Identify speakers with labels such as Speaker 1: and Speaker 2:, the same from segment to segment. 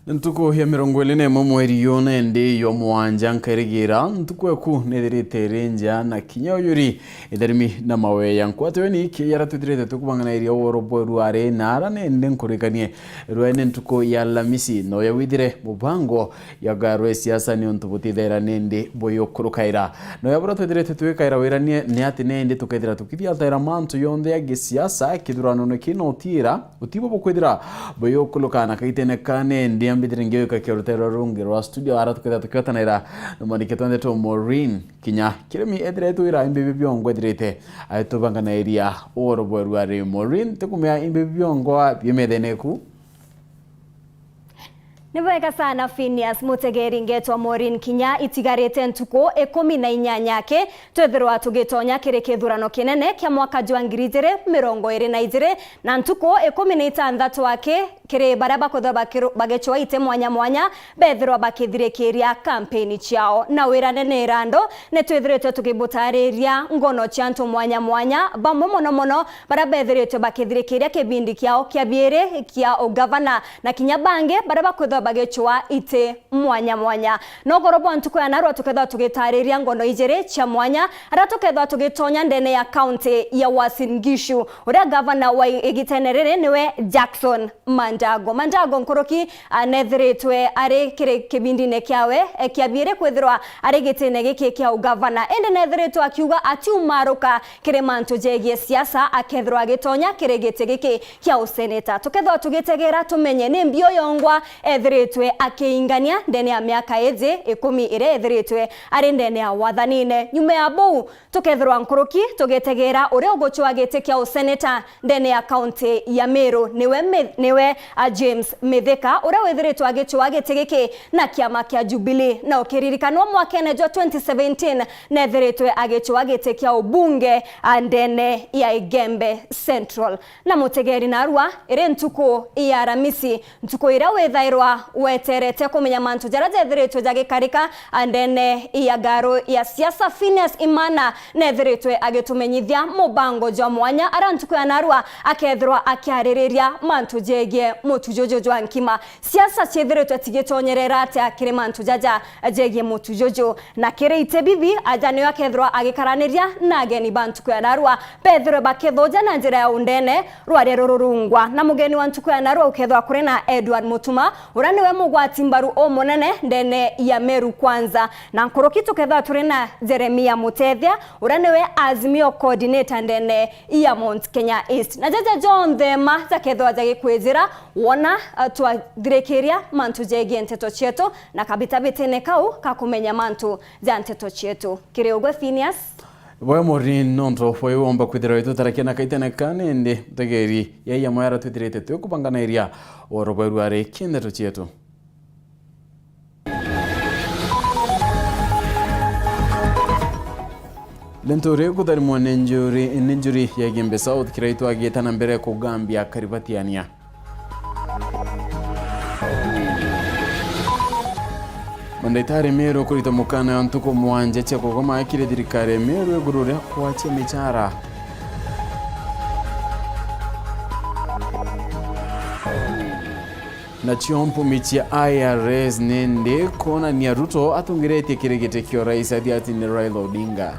Speaker 1: Ntuko ya mirongo ine mweri yone ndi yo muwanja nkarigira ntuko ku nederete renja na kinya yuri idarimi na mawe yankwate ni ki yaratudirete tukubangana iri orobo ruare nara nende nkurikanie ruene ntuko ya lamisi no ya widire mubango ya garwe siasa ni ntubutidera nende boyo kurukaira no ya buratudirete tuikaira wiranie ni ati nende tukaidira tukidia taira mantu yonde ya gisiasa kidurano no kino tira utibo bokwidira boyo kulukana kaitene kane ndi ambidringeo ka kerotero rungi ro studio ara tukata naira no maniketo Nteto MAUREEN kinya kiremi edretu ira imbe byongo edrete aito bangana area oro Weru are MAUREEN tekumya imbe byongo byemedeneku
Speaker 2: Nibwega sana PHINEAS mutegeri ngetwa MAUREEN kinya itigarete ntuko 18 yake twethirwa tugitonya kirekethurano kinene kya mwaka jwa 2022 na ntuko 16 wake kire baraba kothoba bagechwa ite mwanya bethirwa bakithirekeria campaign ciao na wirane rando ne twethirete tugibutariria ngono chanto mwanya bamwe mono baraba bethirete bakithirekeria kibindi kiao kya biere kya ogavana na kinya bange baraba kothoba bagechwa ite mwanya no gorobo ntuko ya narwa tuketha tugitariria ngono ijere cha mwanya ara tuketha tugitonya ndene ya county ya Uasin Gishu uria governor wa igitenerere niwe Jackson Mandago nkoroki anethiritwe ari kire kibindi ne kyawe kiabire kwethirwa ari gitene giki kya governor ende nethiritwe akiuga atiumaruka kire mantu jegie siasa akethirwa gitonya kire gite giki kya seneta tuketha tugitegera tumenye ni mbio yongwa ethiritwe akiingania ndene ya miaka eze 10 ire ethiritwe ari ndene ya wathanine nyume ya bou tukethirwa nkoroki tugitegera uri ugochwa gite kya seneta ndene ya county ya Meru niwe James Mithika ura wethiritwe agichwa gitigiki na kiama kia Jubilee na ukiririkano mwakene jwa 2017 nethiritwe agichwa gitikia ubunge ndene ya Igembe Central na mutegeri narwa ire ntuko ya Ramisi ntuko ira wethairwa weterete kumenya mantu jaraje ethiritwe jagikarika ndene ya garo ya siasa PHINEAS IMAANA nethiritwe agitumenyithia mubango jwa mwanya ara ntuko ya narwa akethirwa akiaririria mantu jegie mutujojo jwa nkima siasa chethiretwe tigitonyerera ati akire mantu jaja jegie mutujojo na kire itebibi ajane yakethirwa agikaraniria na ageni bantu kwa narwa pethirwe bakethoja na njira ya undene rware rurungwa na mugeni wa ntuko ya narwa ukethwa kuri na Edward Mutuma uraniwe mugwati mbaru o monene ndene ya Meru kwanza na nkoroki tukethwa turi na Jeremia Mutethia uraniwe Azimio coordinator ndene ya Mount Kenya East na jaja John Thema zakethwa jagikwezira wona twadhirekeria mantu jegie Nteto chetu na kabitabitene kau kakumenya mantu ja Nteto chetu kire ugwe PHINEAS
Speaker 1: Boya MAUREEN nonto foi omba kwithira itu tarakena kaitene kanende tegeri ya mayara tudirete tukubangana area oro Weru are Nteto chetu Lentore kudari mwanenjuri ya Igembe South kiraitu agietana mbere kugambia karibatiania Mandaitari Meru kurita mukana ya ntuko mwanje cheko koma akire dirikare Meru egurure kuache michara na chiompu michi IRS nende kona ni Ruto atungirete kiregete kio rais ati ni Raila Odinga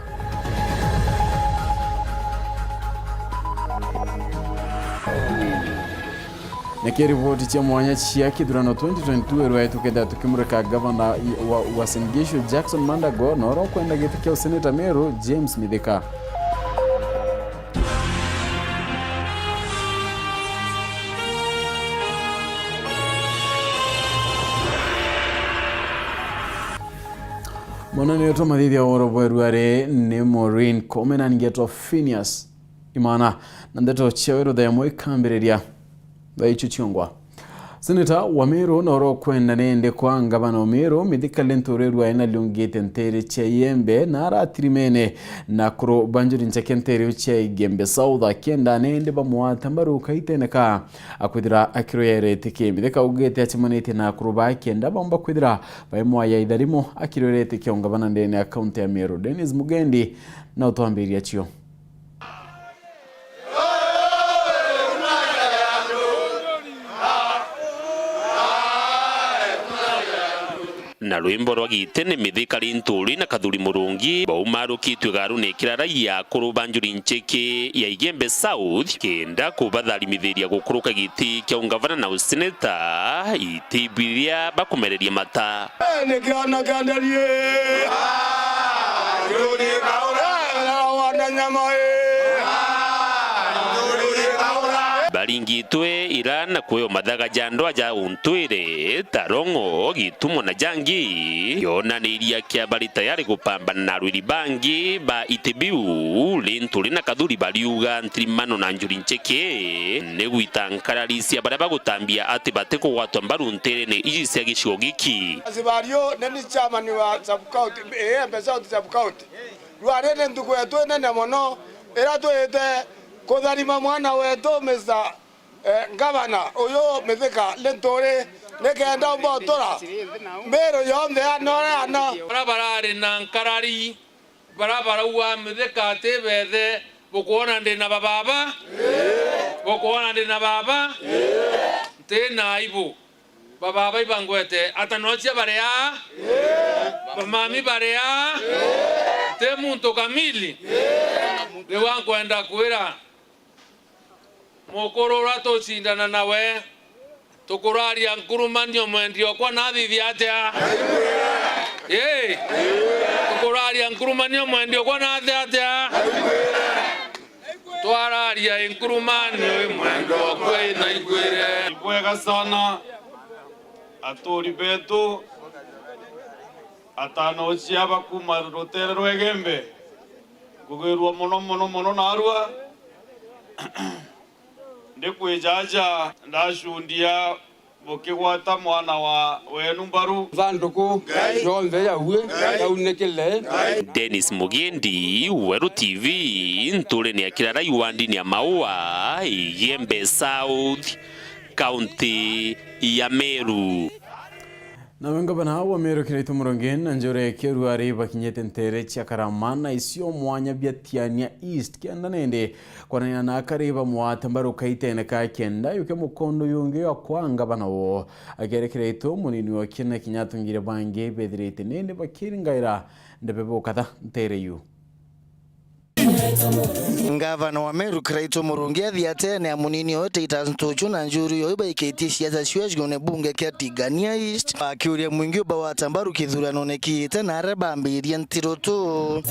Speaker 1: Nekeri voti cha mwanya chiaki durano 2022 erwa tukeda tukimureka governor wa Uasin Gishu Jackson Mandago noro kwenda gitikia seneta Meru James Mithika Mwana neto madhidi ya oro Weru are ne MAUREEN komena ngeto PHINEAS IMAANA na Nteto cheweru da yamwe kambireria Baichuchungwa Seneta wa Meru noro kwenda nende kwa ngabana Meru Mithika lentoreru aina liungete ntere chayembe na ratirimene na kuro banjuri nchake ntere chay Igembe South kenda nende bamuata mbaru kaiteneka akwidira akiro yere teke Mithika ugete achimanete na kuro ba kenda bamba kwidira baimwa ya idarimo akiro yere teke ngabana ndene ya county ya Meru Dennis Mugendi na utoambiria chio
Speaker 3: na rwimbo rwa gitene mithikari nturi na kathuri murungi baumarukitwe garunekira raia kurubanjuri ncheke ya Igembe South kenda kubatharithiria gukuruka giti kia ungavana na useneta itibiria bakumereria mata
Speaker 4: nekana kandarie yoni kaura wana nyamae
Speaker 3: baringitwe irana kuyo mathaga jando aja untwire tarongo gitumo na jangi yonaniria kia bari tayari gupambana na rwiri bangi ba itebiu linturi na kathuri bariuga ntirimano na njuri ncheke negwitankararisia baria bagutambia ati bate kugwatwa mbaru nterene iji cia gicigo giki
Speaker 4: asibario neni chairman wa sub-county mpesa sub-county rwarene ntuku yetu nene mono era twete kutharima mwana wetu Mr. Governor uyu mithika lentore nekenda mbotora mbero yombe ana
Speaker 5: barabara na nkarari barabara wa mithika tebethe bukuona ndi na baba bukuona ndi na baba tena ibu baba ibangwete atanochia barea mami barea te muntu kamili le wankwenda kwira mukurura tucindana nawe tukuraria nkurumanio mwendio kwa nathithi atia tukuraria nkurumanio mwendio kwa nathi atia twararia nkurumanio mwendio kwina igwire
Speaker 6: ibwega sana aturi betu atanochia bakuma rutere rwegembe kugirwa mono narua ndikwijaja ndashundia bukigwata mwana wa wenu mbaru
Speaker 7: vanduku yombe yawe yaunekele
Speaker 3: Dennis Mugendi Weru TV ntule ni akira rai wandini ya maua Igembe South County ya Meru
Speaker 1: na wenga bana hawa Meru kiraitu murongen njore keru ari bakinyete ntere chakaramana isio mwanya biatiania East kenda nende kwana na kariba mwata mbaru kaitene ka kenda yuke mukondo yunge akwanga bana wo agere kiraitu munini wa kina kinyatungire bange bedrete nende bakiringaira ndebebo kata ntere yu
Speaker 8: Ngavana wa Meru Kraito Murungi athiatene ya munini yote itantuchu na njuru yoiba iketie siasa ciwajigone bunge kia Tigania East akiuria mwingi uba watambaru kithurano nekiite na arebambiria Nteto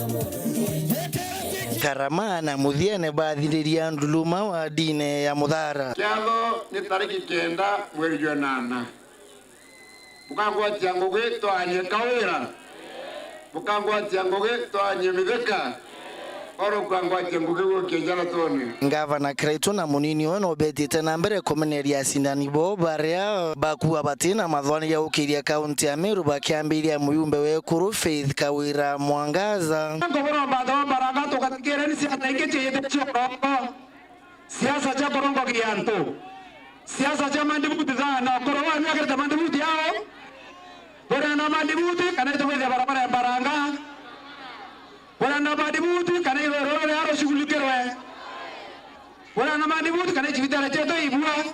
Speaker 8: Karamana muthiene bathiriria nduluma wa dine ya Muthara
Speaker 4: kiatho ni tariki 9 mweri wa 8 bukangwatia ngugi twanye kawira bukangwatia ngugi twanye mithika
Speaker 8: Ngavana Kraito na munini ono betite na mbere komeneria sindani bo baria bakuwa batina mathwani ya ukiria kaunti ya Meru bakiambiria muyumbe wekuru Faith Kawira Mwangaza
Speaker 4: ngobora batho baranga tukatikere ni siasa ikechete choko siasa cha korongo kianto siasa cha mandibuti zana korwa miaka ta mandibuti yao bora na mandibuti kana tuweze barabara ya baranga bora na mandibuti kana iwe roro yaro shughulikerwe bora na mandibuti kana chivitara cheto ibua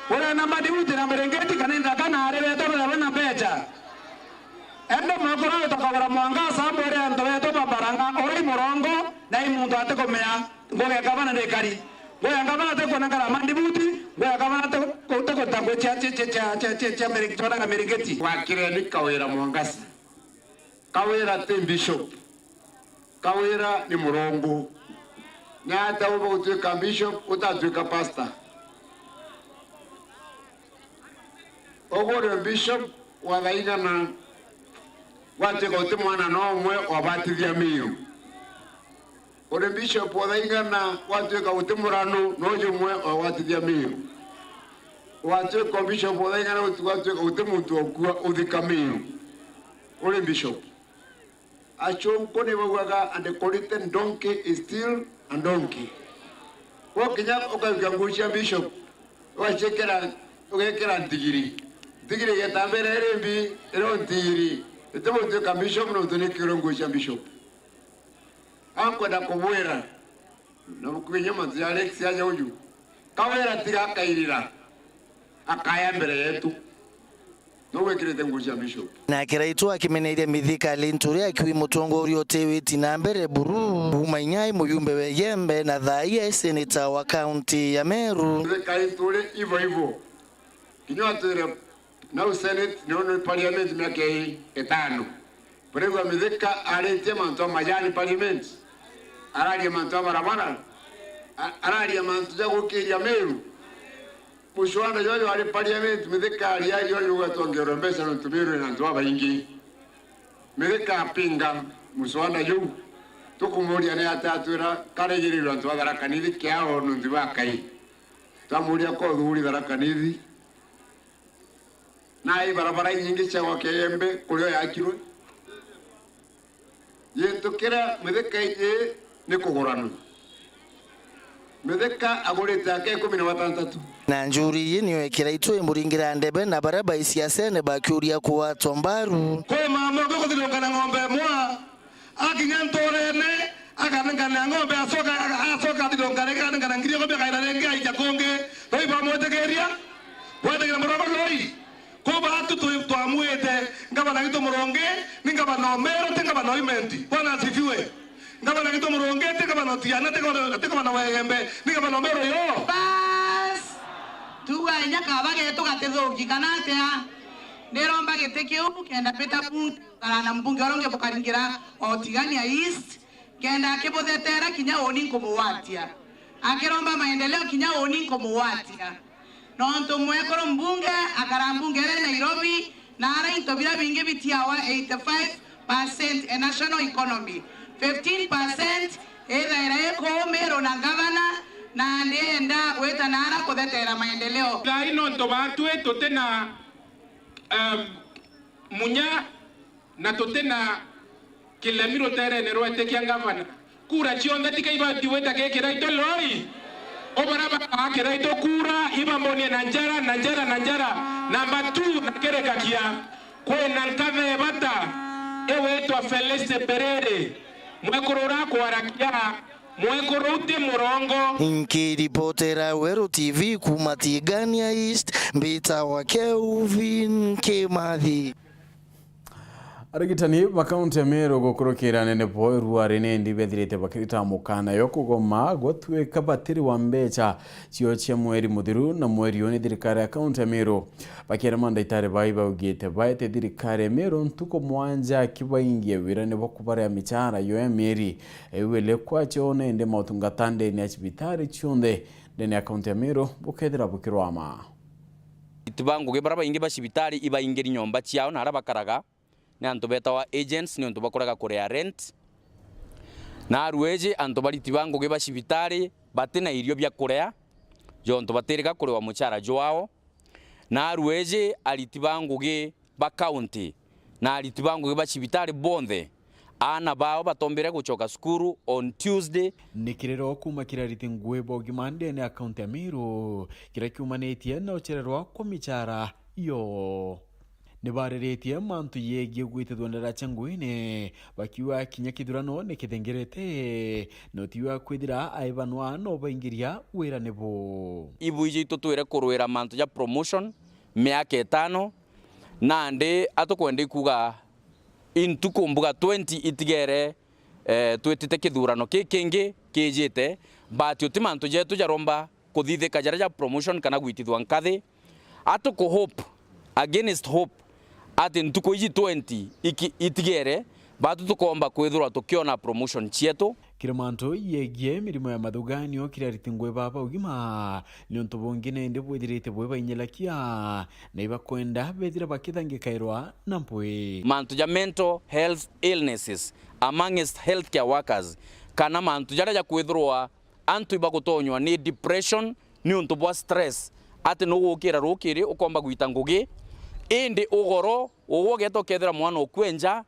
Speaker 4: bora na mandibuti na merengeti kana ndakana arebe to na becha endo makoro tukagora Mwangaza bora ndo yeto baranga ori morongo na imuntu atekomea ngoge gavana ndekari ngoya gavana tekona kala mandibuti ngoya gavana tekotangwe cha merengeti wakire ni Kawira Mwangaza Kawira te bishop Kawira ni murongo nyata uba utwika bishop utatwika pastor ogore bishop wathaigana watwika uti mwana no mwe wabatithia miyo ore bishop wathaigana watwika uti murano no jumwe wabatithia miyo watwika bishop wathaigana watwika uti muntu okua uthika miyo ore bishop achom kone waga and the Coritan donkey is still a donkey. Wakinya okagangusha bishop wachekera okekera ntigiri ntigiri getambere rembi ero ntigiri etemo tuka bishop no tunikiro ngusha bishop ankwenda kubwera na kubinya manzi Alex yaje uyu Kawira tiga kairira akaya mbere yetu no wekirete ngucia bishop
Speaker 8: na kiraitwa akimeneria mithika linturi akiwi mutongoria otewiti na mbere buru umainyai muyumbe weyembe na Thaa senator wa county ya Meru
Speaker 4: mithika ituri ivo kinywa tere na senate no parliament miake 5 Prego mithika arete manto majani parliament araria manto barabara araria manto ya gukiria Meru Mushwana yoyo ali parliament mithika aria yoyo gatongero mbesa no tubiru na ntwa baingi mithika pinga mushwana yu tukumuria ne atatwira karegirirwa ntwa garakanithi kiao no ntwa kai tamuria ko thuri garakanithi na barabara nyingi cha kembe kurio yakirwe yentukira mithika ije ni kugurana mithika agurite ake 16
Speaker 8: na njuri iyi niyo ekiraitwa imuringira ndebe na baraba isiasene bakiuria kuwa tombaru
Speaker 4: kwa mama ko thilongana ng'ombe mwa akinyantorene akanengana ng'ombe asoka thilongana kana ngirio ng'ombe kaira renga ija konge bai bamotegeria wategeria murongo loi ko batu twamwete ngabana gito muronge ningabana omero tengabana imenti bwana asifiwe ngabana gito muronge tengabana tiana tengabana wegembe ningabana omero yo
Speaker 9: tuwa nyaka bage tugatezo gikanate ha neromba getekeu kenda peta punta kana mbunge oronge bukaringira otigania east kenda kebothetera kinya oni komuwatia akiromba maendeleo kinya oni komuwatia nonto mwekoro mbunge akara mbunge re Nairobi na ara intobira binge bitiawa 85% a national economy 15% era ko mero na governor na ndenda weta nara kuthetera maendeleo
Speaker 10: gaino ndo batwe totena munya na totena kilamiro tere ne roete kyangavana kura chionda tikaiba tiweta kekera itoloi obaraba akera ito kura iba mboni na njara namba 2 na kereka kia kwena nkave bata ewe to Feleste Perere mwekorora kwarakia mwekorote murongo
Speaker 8: nkiripotera Weru TV kuma Tigania East mbita wa Kelvin Kimathi
Speaker 1: arigitani bakaunti ya Meru gukurukira nene boy ruare nendi bethirite bakirita mukana yo kugoma gotweka batiri wa mbecha cio cia mweri muthiru na mweri oni thirikari akaunti ya Meru bakira mandaitare baiba ugite baite thirikari ya Meru ntuko mwanja kibaingie wira ne bakubara michara yo ya meri ewele kwacho nende mautungatande ni achibitari chionde nene akaunti ya Meru bukethira bukirwama
Speaker 11: itibango gebaraba inge bashibitari iba ingeri nyomba ciao na arabakaraga na anto beta wa agents ni anto bakoraga korea rent na arueje anto bari tibango ge bashibitari batena irio bya korea jo anto batereka korewa muchara joao na arueje alitibango ge ba county na alitibango ge bashibitari bonde ana bao batombere guchoka skuru on Tuesday
Speaker 1: nikirero kuma kirariti ngwebo gimande ne account ya Meru kirakiumanetie na ochererwa kwa michara yo nibareretie mantu yegie gwitithwa ndara changuine bakiwa kinya kithurano ne kithengerete notiwa kwithira aibanwa no baingiria wira nebo
Speaker 11: ibuije itotwere kurwira mantu ya promotion miaka 5 nande atokwende kuga intukumbuga 20 itigere twetite kithurano kingi kijite batio timantu jetu jaromba kuthithe kajara ja promotion kana gwitithwa nkathi atuko hope against hope ati ntuko iji 20 itigere batu tukomba kwithura tukiona promotion chietu
Speaker 1: kiramanto yegie mirimo ya mathuganio kirariti ngwe baba ugima ni onto bongine ndi bwithirite bwe bainyelakia na iba kwenda bethira bakithangikairwa na mpwe
Speaker 11: mantu ja mental health illnesses amongst healthcare workers kana mantu jara ja kwithurwa antu iba gutonywa ni depression ni onto bwa stress ati no gukira rukiri ukomba gwita ngugi indi ugoro uwogeto kethira mwana okwenja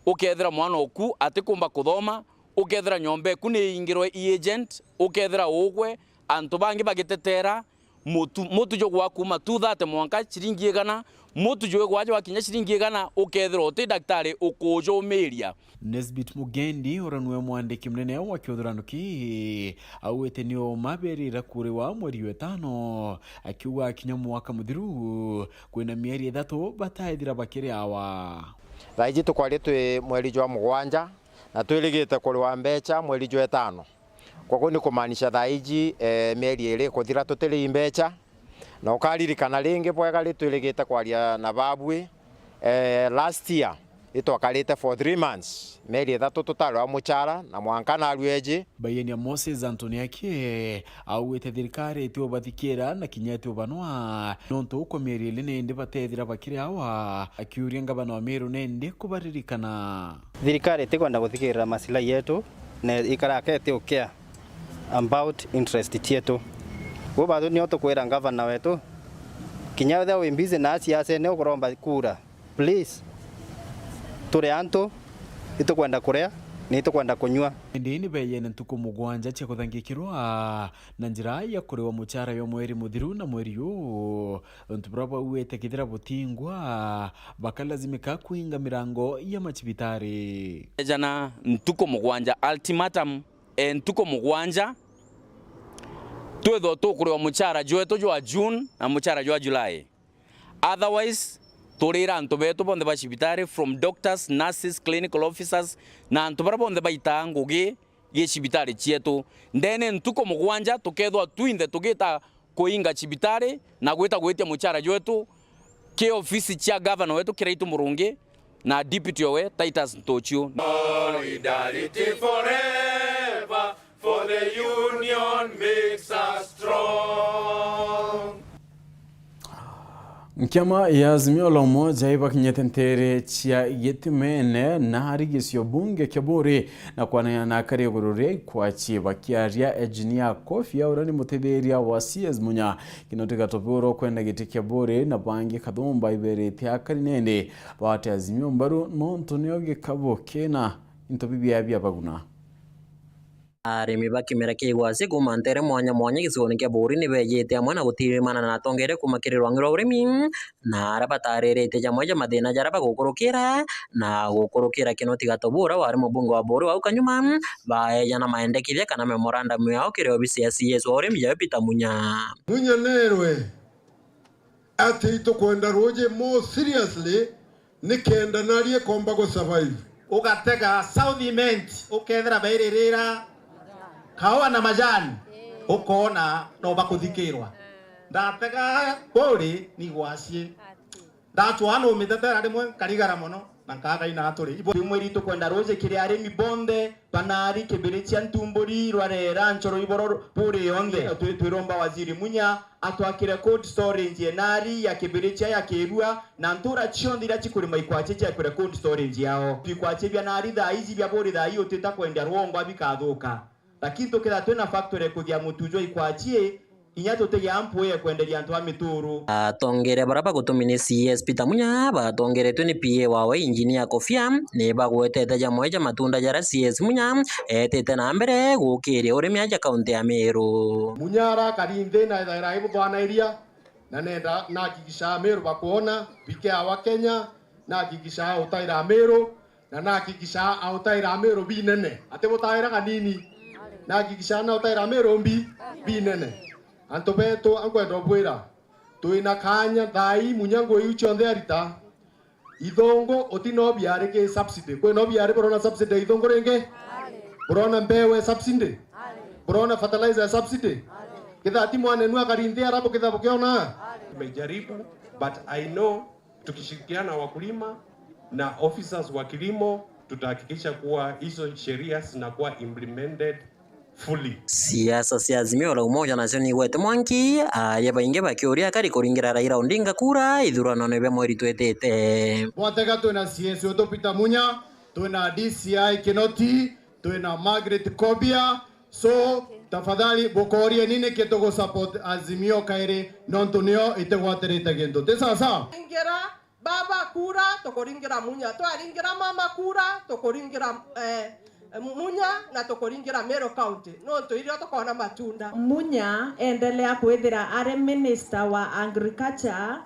Speaker 11: ukethira mwana oku atikumba kuthoma ukethira nyombe ku ni ingirwe agent ukethira ugwe antu bangi bagitetera mutu jo gwa kuma 230 mwanka chiringi igana mutu jo gwaje wakinya chiringi igana ukethira uti daktari ukujo meria.
Speaker 1: Nesbit Mugendi oranwe mwandiki mnene wa kiothurano ki awete nio maberira kuri wa mweri wetano akiuga akinya mwaka muthiru kwina mieri 3 bataithira bakiri awa.
Speaker 12: Thaiji tukwari twi mweri jwa mugwanja na twirigite kuri wa mbecha mweri jwa wetano. Kwa ni kumaanisha thaiji mieri iri kuthira tutiri mbecha na ukaririkana ringi bwega ritwirigite kwaria na babwe last year itwakarite for 3 months mieri 3 tutarwa muchara na mwanka na rweje.
Speaker 1: Bayenia Moses Antonia kie awete thirikari tio bathikira na kinya tio banwa nonto kwa mieri ile nende batethira bakiri awa akiuria ngabana wa Meru nende kubaririkana
Speaker 13: thirikari tikwenda guthikira maslahi yetu na ikarakete ukia about interest yetu bo bado ni otokwera ngavana wetu kinya tha wimbize na siasa ne ukuromba kura please tore anto itukwenda kurea ni itukwenda kunywa
Speaker 1: ndini beyene ntuko mugwanja che kuthangikirwa na njira ya kurewa muchara yo mweri muthiru na mweri yo ntubraba uwete kithira butingwa bakalazimika kuinga mirango ya machibitari
Speaker 11: jana ntuko mugwanja ultimatum ntuko mugwanja twetho tukurewa muchara jwetu jwa June na muchara jwa July, otherwise turira antu betu bonde bashibitari from doctors, nurses, clinical officers na antu bara bonde baita ngugi gishibitari chietu ndene ntuko mugwanja tukethwa twinde tugita kuinga chibitari na gwita gwetia muchara jwetu ke ofisi cha governor wetu Kiraitu Murungi na deputy we Titus Ntochio.
Speaker 14: Solidarity forever, for the union makes us strong.
Speaker 1: Nkiama ya Azimio la Umoja ibakinyete ntere chia yetimene na harigisio bunge kebore na kwana na kare gurure kwa chiba kiaria engineer Kofi ya urani mutetheria wa CS munya kinoteka toporo kwenda giti kebore na bangi kathumba iberete akari nende bate Azimio mbaru monto nioge kabo kena intobibia bia baguna
Speaker 15: arimi bakimera kigwase kumantere mwanya giconi kia buri ni bejete amwe na gutirimana na tongere kumakirirwa ngiro urimi na arabatarerete jamwe ja mathina jaraba gukurukira na gukurukira kinoti gatobura wari mubungo wa buri wa ukanyuma baeja na maendekithia kana memorandum yao kire obisi ya CS urimi ya Peter Munya
Speaker 16: nerwe ati tukwenda roje more seriously nikenda narie komba go survive
Speaker 17: ugatega southiment ukethera bairira kawa na majani ukona no bakuthikirwa ndatega bori ni gwacie ndatwana umitetera rimwe karigara muno na kaga ina aturi ibo mweri tukwenda roje kiri arimi bonde panari kibirichia ntumburi rwarera nchoro iboro buri yonde twiromba waziri Munya atwakire cold storage nari ya kibirichia ya kirua na ntura chiondira chikurima ikwache cha kure cold storage yao ikwache bya nari da hizi bya bori da hiyo tutakwenda ruongo abikathuka lakini tokera twena factory kuthia mutujo ikwachie inyato te yampo ya kwenderia antu amituru
Speaker 15: tongere baraba gutumini CS Peter Munya batongere tuni PA wawe engineer Kofia ne bagwetete jamwe ja matunda jara CS Munya etete na mbere gukire urimi aja kaunti ya Meru
Speaker 16: Munyara karinde na ira ibu bwana iria na nenda na kikisha Meru bakuona pike wa Kenya na kikisha utaira Meru na kikisha utaira Meru binene ate botaira kanini na kikisha na utaira Meru binene anto beto ankwenda bwira tuina kanya thai munyango yucho nderita ithongo otino biare ke subsidy kwe no biare borona subsidy ithongo renge borona mbewe subsidy borona fertilizer subsidy kitha timwane nwa karinde arapo kitha bokiona
Speaker 18: tumejaribu but I know tukishirikiana wakulima na officers wa kilimo tutahakikisha kuwa hizo sheria zinakuwa implemented fully.
Speaker 15: Siasa cia Azimio la Umoja nacio ni gwete mwanki aya bainge bakiuria kari kuringira Raila Odinga kura ithurano ne bya mweri twetete
Speaker 16: bwatega twina CS wetu Peter Munya twina DCI Kinoti twina Margaret Kobia so tafadhali bokorie nini ketogo support Azimio kaire nontonio itegwaterete gendo tesasa
Speaker 19: ingira baba kura tokoringira Munya twaringira mama kura tokoringira munya na tukuringira Meru County no tuirio tukona matunda. Munya endelea kwithira are minister wa agriculture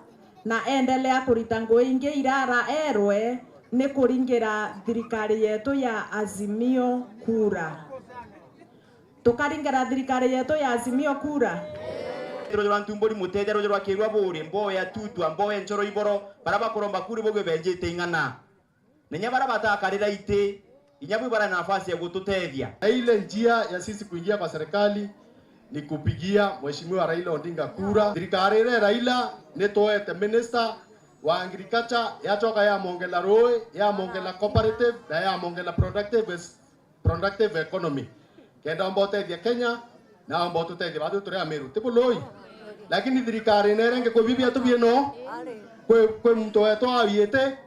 Speaker 19: na endelea kurita ngui ingi irara erwe ni kuringira thirikari yetu ya Azimio kura. Tukaringira thirikari yetu ya Azimio kura.
Speaker 20: Rojora ntumbori mutete rojora kirwa buri mboya tutu amboya nchoro iboro baraba kuromba kuri bogwe benjete ingana. Nenya baraba takarira ite inyabu bara nafasi ya kututethia.
Speaker 16: Ile njia ya sisi kuingia kwa serikali ni kupigia Mheshimiwa Raila Odinga kura. Serikali ile Raila netoete minister wa agriculture yatoka ya mongela roe ya mongela cooperative na ya mongela productive economy. Kenda mbote ya Kenya na mbote tete bado tore Meru tipo loi. Lakini serikali nerenge ko bibia to bieno. Kwe mtu wetu aviete.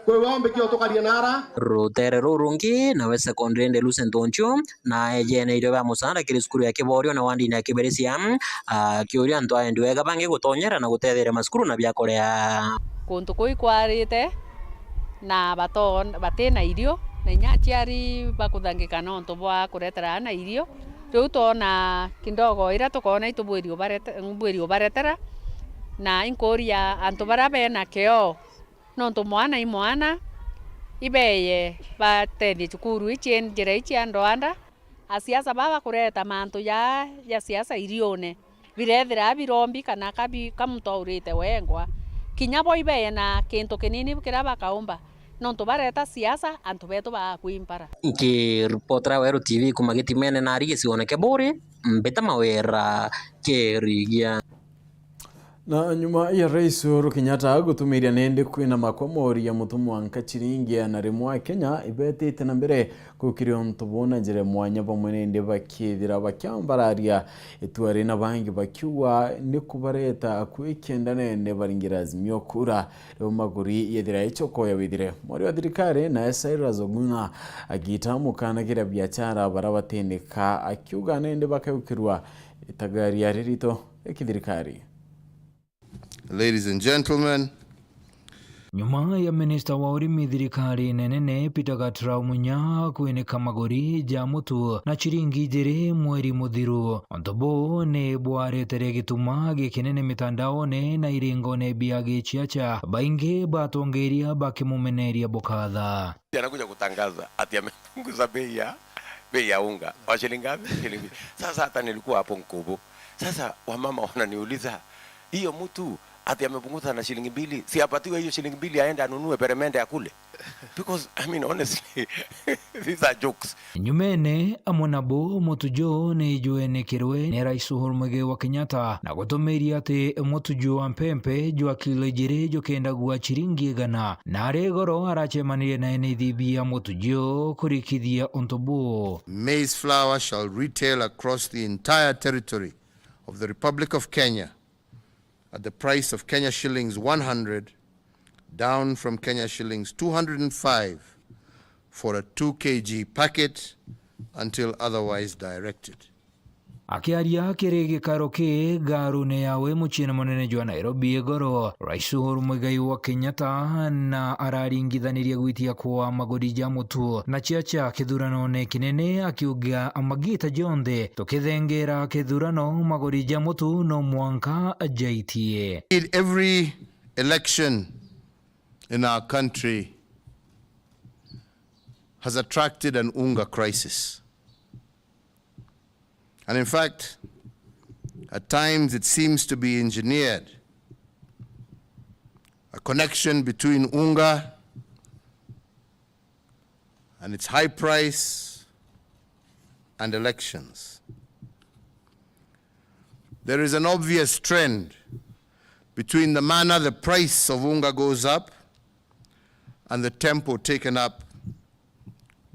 Speaker 16: Kwe wambe kio tokaria nara.
Speaker 15: Rutere rurungi na we secondary nde Lusentoncho na ejene ido ba musara kiri skuru ya Kiborio na wandi na Kiberesiam kiuri anto aendu ega bange gutonyera na gutethera maskuru na byakorea
Speaker 21: kuntu kui kwarite na batena irio na nyachiari bakuthangika no nto bwa kuretera na irio riu tona kindogo ira tukona itubwirio baretera na inkoria anto barabe na keo no nto mwana imwana ibeye batethi cukuru ichi njira ichi andoanda asiasa baba kureta mantu ya siasa irione birethira birombi kana kamutourite wengwa kinya bo ibeye na kintu kinini kira bakaumba nonto bareta siasa antu betu ba kuimpara
Speaker 15: ki reportera Weru TV kumagitimene na rigi sioneke bore mbeta mawera kerigia
Speaker 1: na nyuma ya Rais Uhuru Kenyatta gutumiria nende kwina makomori ya mutumu wanka chiringi na rimwa Kenya ibetete na mbere kukirio ntubona jire mwanya bamwe nende bakithira bakyambararia etware na bangi bakiwa ni kubareta kwikenda nende baringira Azimio kura ro maguri yedira ichoko ya widire muri wa thirikari na Esaira Zoguna agitamukana kira biachara barabatendeka akiuga nende bakayukirwa itagari ya ririto ekithirikari.
Speaker 22: Ladies and gentlemen,
Speaker 23: nyuma ya minista wa urimi thirikari nenene Peter Gatrau Munya kwineka magori ja mutu na chiringi jere mweri muthiru ontobo ne bwaretere gituma gikinene mitandaone na iringone biage chiacha bainge batongeria bakimumeneria bokadha
Speaker 24: anakuja kutangaza ati amepunguza bei ya unga wa shilingi ngapi? Sasa hata nilikuwa hapo Mkobo. Sasa wamama wananiuliza hiyo mtu ati amepunguza na shilingi 2, si apatiwe hiyo shilingi 2 aende anunue peremende ya kule? Because I mean honestly these are jokes.
Speaker 23: Nyumene amonabo mutujo ne juene kirwe ne Rais Uhuru Muigai wa Kenyatta na gutumiria ati mutujo wa mpempe jo akilejere jo kenda gwa chiringi gana na regoro arachemanirie na NDB ya mutujo kurikithia ontobo.
Speaker 22: Maize flour shall retail across the entire territory of the Republic of Kenya at the price of Kenya shillings 100, down from Kenya shillings 205 for a 2 kg packet until otherwise directed.
Speaker 23: Akiaria kirege karoke garune yawe muchina monene jwa Nairobi egoro Rais Uhuru Muigai wa Kenyatta na araringithaniria gwitia kwa magodi ja mutu na chiacha kithurano ne kinene akiuga amagita jonde tokithengera kithurano magodi ja mutu no mwanka ajaitie.
Speaker 22: Every election in our country has attracted an unga crisis. And in fact, at times it seems to be engineered. A connection between unga and its high price and elections. There is an obvious trend between the manner the price of unga goes up and the tempo taken up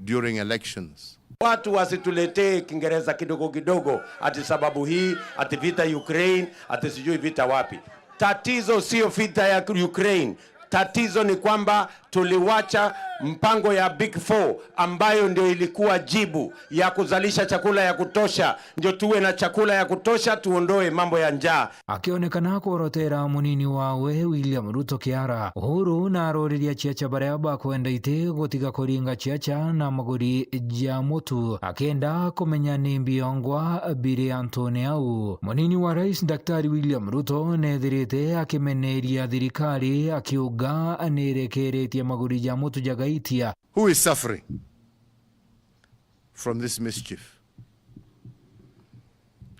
Speaker 22: during elections.
Speaker 24: Watu wasituletee Kiingereza kidogo kidogo ati sababu hii ati vita Ukraine ati sijui vita wapi. Tatizo sio vita ya Ukraine. Tatizo ni kwamba tuliwacha mpango ya Big Four ambayo ndio ilikuwa jibu ya kuzalisha chakula ya kutosha, ndio tuwe na chakula ya kutosha, tuondoe mambo ya njaa.
Speaker 23: Akionekana kuorotera munini wawe William Ruto Kiara, Uhuru na aroriria chiacha baria bakwenda ite gutiga kuringa chiacha na maguri ja mutu akenda kumenya ni mbiongwa biri Antoniau. Munini wa rais Daktari William Ruto nethirite akimeneria thirikari akiuga nirekeretie maguri ja mutu jagaitia.
Speaker 22: Who is suffering from this mischief?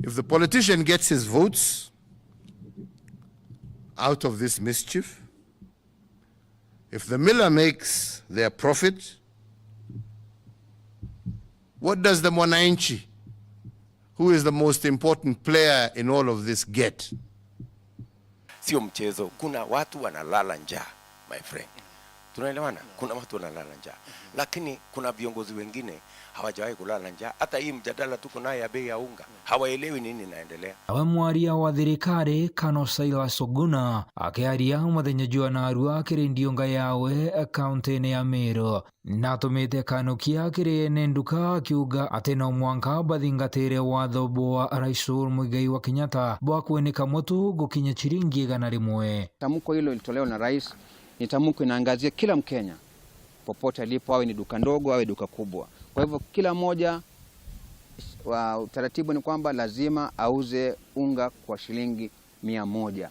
Speaker 22: If the politician gets his votes out of this mischief, if the miller makes their profit, what does the mwananchi, who is the most important player in all of this, get?
Speaker 24: Sio mchezo. Kuna watu wanalala njaa, my friend. Tunaelewana? Kuna watu wanalala njaa. Lakini kuna viongozi wengine hawajawahi kulala njaa. Hata hii mjadala tuko naye ya bei ya unga, hawaelewi nini inaendelea.
Speaker 23: Mwaria wa thirikari Kano Silas Oguna akiaria muthenya jua na arua kirindionga yawe kaunti ya Meru na tumite kanukia kiri nenduka akiuga ati no mwanka bathingatire watho bwa Rais Uhuru Muigai wa Kenyatta bwa kuenika mutu gukinya chiringi 100.
Speaker 2: Tamko hilo lilitolewa na rais, ni tamko inaangazia kila Mkenya popote alipo, awe ni duka ndogo awe duka kubwa. Kwa hivyo kila mmoja, wa utaratibu ni kwamba lazima auze unga kwa shilingi 100.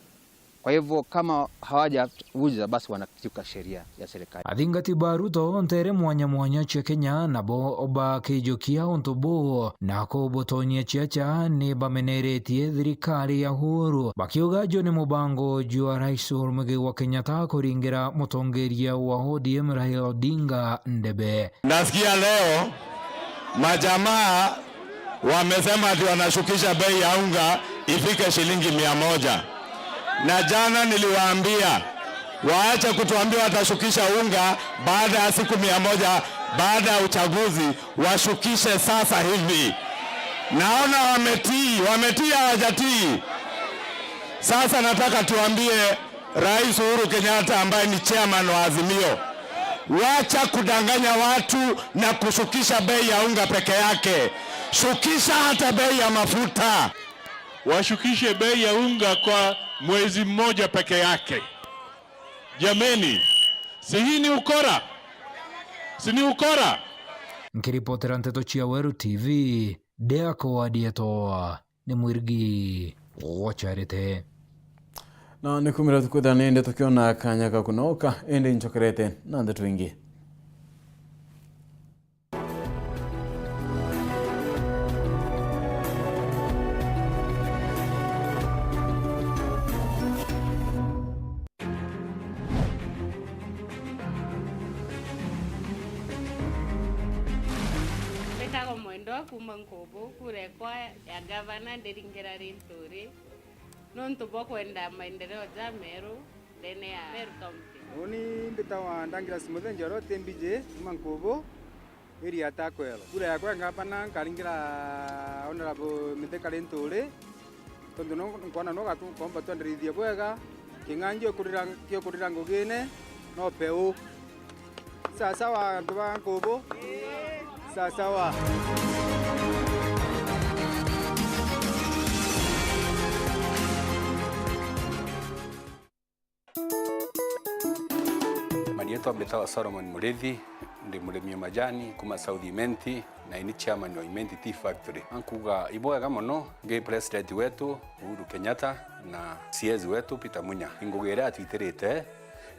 Speaker 2: Kwa hivyo kama hawajauza basi wanakiuka sheria ya serikali.
Speaker 23: Athingati Baruto ntere mwanya cha Kenya nabo oba kijokia ontobo na kubotonya chiacha ni bameneretie thirikari ya Uhuru bakiuga jone mubango jua Rais Uhuru Muigai wa Kenyatta kuringira mutongeria wa ODM Raila Odinga ndebe.
Speaker 5: Nasikia leo majamaa wamesema ati wanashukisha bei ya unga ifike shilingi 100. Na jana niliwaambia waache kutuambia watashukisha unga baada ya siku 100 baada ya uchaguzi, washukishe sasa hivi. Naona wametii hawajatii. Sasa nataka tuambie Rais Uhuru Kenyatta ambaye ni chairman wa Azimio, wacha kudanganya watu na kushukisha bei ya unga peke yake. Shukisha hata bei ya mafuta.
Speaker 6: Washukishe bei ya unga kwa mwezi mmoja peke yake. Jameni, si hii ni ukora? Si ni ukora?
Speaker 23: Nkiripotera Nteto chia Weru TV, Deako Adietoa ni mwirigi wacharite.
Speaker 1: Na nikumira tukudhani ende tukiona kanyaka kunoka ende nchokerete na ndetu ingi.
Speaker 7: Kumankobo kurekwa ya gavana nderingira rintori nonto bokwenda maendeleo ja Meru dene ya Meru County.
Speaker 25: Oni mbitawa ndangira simuthenja rote mbije kumankobo area takwelo kura ya kwa ngapana karingira honorable Mitheka rintori tondo no kwana no gatu komba twandrithia bwega kinganjo kurira ngogine no peu sasa wa ntuba nkobo sasa wa
Speaker 26: Yetu ambetawa Solomon Murethi ndi muremia majani kuma South Imenti na ini chairman wa Imenti Tea Factory. Ankuga iboga mono nge president wetu Uhuru Kenyatta na CS wetu Peter Munya ingugera twiterete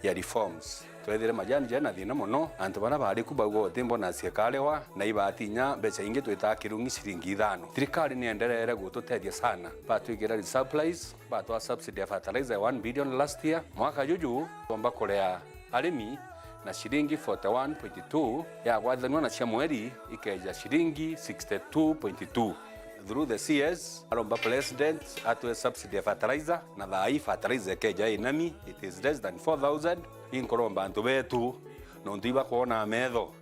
Speaker 26: ya reforms twethire majani jana thina mono antu bana bari kubago tembo na siekalewa na ibatinya becha inge twita kirungi shilingi 5. Thirikari ni endelea gututeithia sana batwigira supplies batwa subsidy ya fertilizer 1 billion last year mwaka juju tomba korea arimi na shilingi 41.2 ya gwathaniwa na cia mweri ikeja shilingi 62.2 through the CS aromba president atwe subsidy ya fertilizer na thai fertilizer keja inami it is less than 4,000 inkoromba antu betu no ndiba kuona metho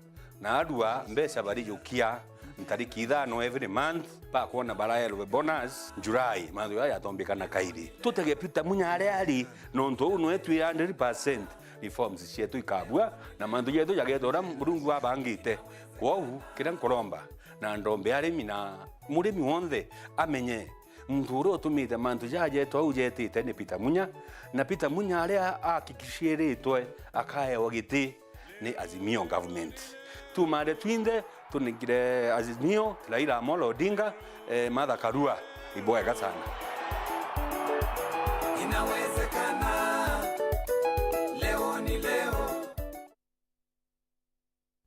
Speaker 26: na adua mbesa bari yukia ntariki 5 every month pa kuona barayelwe bonus July mathu ya tombikana kairi tutege Peter Munya ari no ntu no etu 100% reforms cietu ikabua na mandu yetu yagetora Murungu abangite kwou kira nkoromba na ndombe arimi na murimi wonde amenye mturo tumite mantu jaje to jetite ni Peter Munya na Peter Munya aria akikishiritwe akae wagiti ni Azimio government tumare twinde tunigire Azimio Raila Amolo Odinga Martha Karua iboega sana.
Speaker 14: Inawezekana, leo ni leo.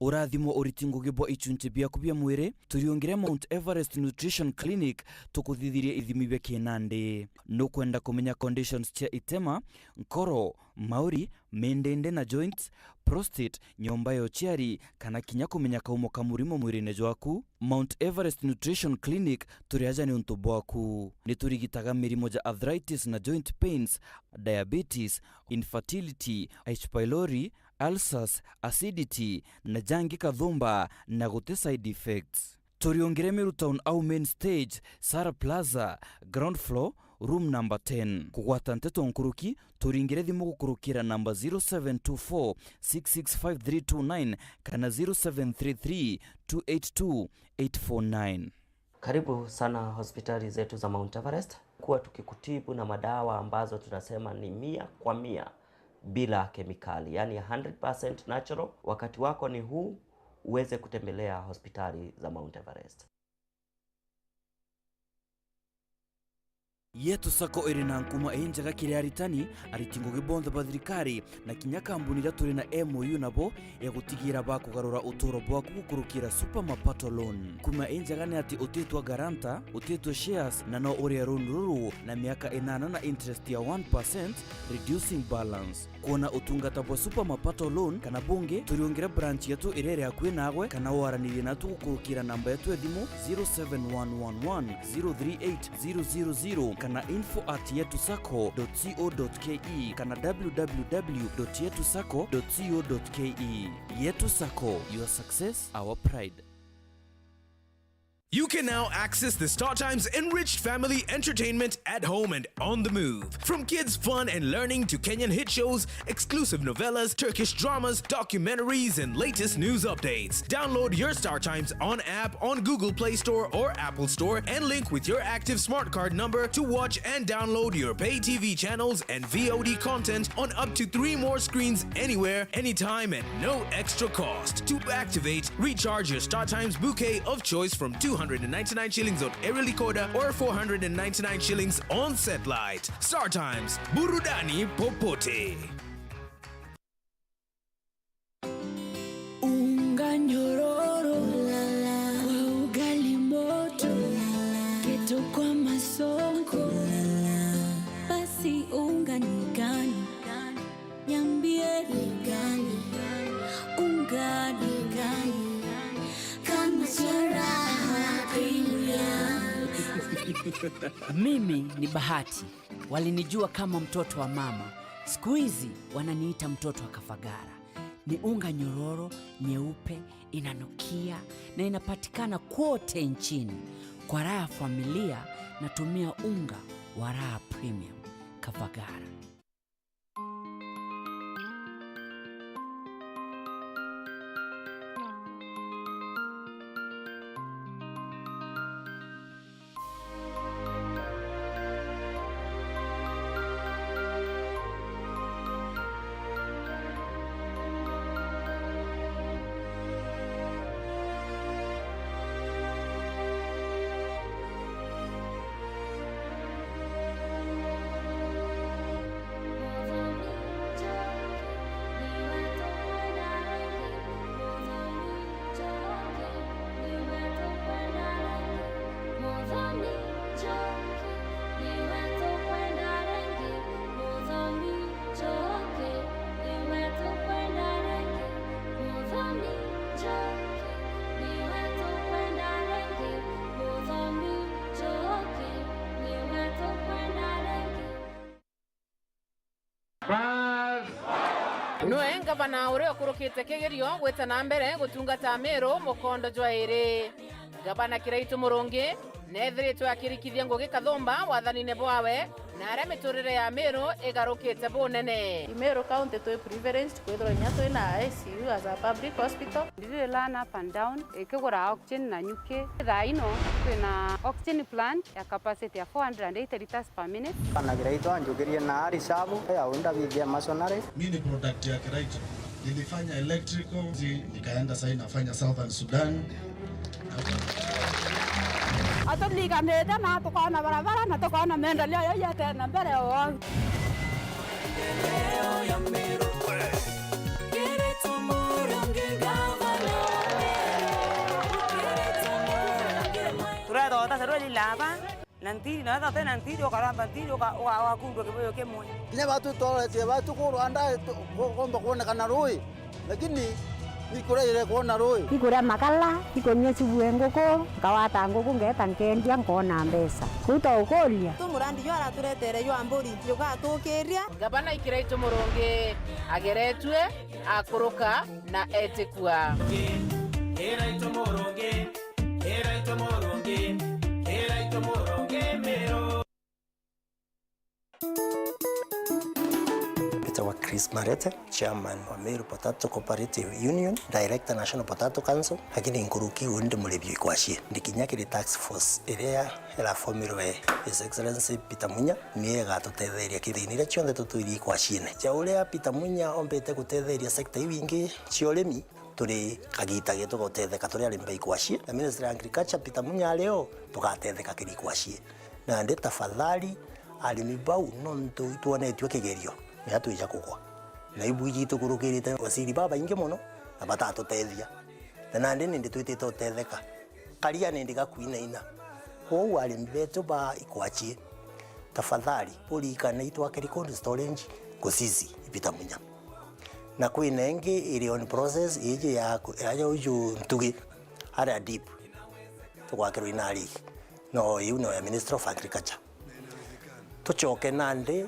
Speaker 3: Urathimo uritingo gibo ichunche bia kubia mwire turiongire Mount Everest Nutrition Clinic tukuthithirie ithimi bia kinande no kwenda kumenya conditions cia itema nkoro mauri mendende na joints prostate nyomba yo chiari kana kinya kumenya kaumo kamurimo mwirine jwaku Mount Everest Nutrition Clinic turiaja ni untu bwaku niturigitaga mirimo ja arthritis na joint pains diabetes infertility H pylori ulcers acidity na jangi kathumba na gute side effects turiongire Meru Town au main stage Sara Plaza ground floor room number 10 kugwata Nteto nkuruki turingire thimu gukurukira number 0724665329 kana 0733282849.
Speaker 4: Karibu sana hospitali zetu za Mount Everest kuwa tukikutibu na madawa ambazo tunasema ni 100% bila kemikali, yani 100% natural. Wakati wako ni huu uweze kutembelea hospitali za Mount Everest.
Speaker 3: Yetu sako irina nkuma enjaga kiriaritani aritingo gibonda badrikari na kinya kambuni turi na MOU nabo ya gutigira bakugarura utoro bwaku gukurukira super mapato loan kuma enjaga ni ati utetwa garanta utetwa shares na no uri runruru na miaka 8 na interest ya 1% reducing balance kuona utungata bwa super mapato loan kana bunge turiongera branch yetu irere akwe nagwe kana waranire natu gukurukira namba yetu edimu 0711038000 kana info@yetusako.co.ke kana www.yetusako.co.ke. Yetu Sako, your success, our pride.
Speaker 8: You can now access the StarTimes enriched family entertainment at home and on the move. From kids' fun and learning to Kenyan hit shows, exclusive novellas, Turkish dramas, documentaries, and latest news updates. Download your StarTimes on app on Google Play Store or Apple Store and link with your active smart card number to watch and download your pay TV channels and VOD content on up to 3 more screens anywhere, anytime, at no extra cost. To activate, recharge your StarTimes bouquet of choice from 299 shillings on aerial decoder or 499 shillings on satellite. StarTimes, burudani popote.
Speaker 9: Unga nyororo kwa ugali moto keto kwa masonko basi unga ni gani niambie ni gani unga ni gani kama chara
Speaker 10: Mimi ni Bahati. Walinijua kama mtoto wa mama. Siku hizi wananiita mtoto wa Kafagara. Ni unga nyororo, nyeupe, inanukia na inapatikana kote nchini. Kwa raha ya familia natumia unga wa Raha Premium Kafagara.
Speaker 12: Noe ngavana ure okurukite kigerio gweta na mbere gutungata Meru mukondo jwaire gavana Kiraitu Murungi nethiritwe akirikithia Ngugi Kathumba wathanine bwawe na arĩa mĩtũrĩre ya Meru ĩgarũkĩte bunene.
Speaker 11: Meru County to privileged kwithirwo nya twina ICU as a public hospital.
Speaker 13: Ndire learn up and down ikigura oxygen na nyuki. Thaa ino twina oxygen plant ya capacity ya 480 liters per minute.
Speaker 17: Kana Kiraito njukirie na risabu ya unda bidhia masonare.
Speaker 18: Mimi ni product ya Kiraito. Nilifanya electrical, nikaenda sasa nafanya Southern Sudan.
Speaker 13: Atulika nenda na tukaona barabara na tukaona maendeleo yote na mbele yao.
Speaker 17: Turado tasaroli lava. Nanti na tata nanti yo karamba nanti yo wa kundu kiboyo kemwe.
Speaker 19: Ni watu tole watu kuanda komba kuona kana roi. Lakini nikura ile kuona roi.
Speaker 13: Nikura makala, nikonya chibuengoko, kawata ngoko ngeta nkendia ngona mbesa. Kuta ukolia.
Speaker 17: Tumurandi yo araturetere yo ambori yo gatukiria.
Speaker 12: Gavana Kiraito Muronge ageretwe akuruka na etikua.
Speaker 14: Kiraito Muronge, Kiraito Muronge, Kiraito Muronge Meru.
Speaker 17: Chris Marete, Chairman wa Meru Potato Cooperative Union, Director National Potato Council, lakini nkuruki undi mulebyo ikwashie. Ndikinyakiri tax force area ela formirwe His Excellency Peter Munya niye gatutetheria kithinire chonde tuturi ikwashine. Chaulea Peter Munya ombete gutetheria sector iwingi chiolemi turi kagita gitu gutetheka turi alimbe ikwashie. Na Minister of Agriculture Peter Munya leo tugatetheka kiri ikwashie. Na ndi tafadhali alimi bau nonto tuonetwe kigerio. Ni hatu ija kugwa na ibu jitu kurukirite wasiri baba inge muno na batatu tethia na nande ndi twitite utetheka karia ndi gakuina ina ho wali mbeto ba ikwachie tafadhali ulikana itwa cold storage kusisi ipita munya na kuinenge ili on process ije yako aja uju ntugi ara deep tukwakero inali no you know Minister of Agriculture tuchoke nande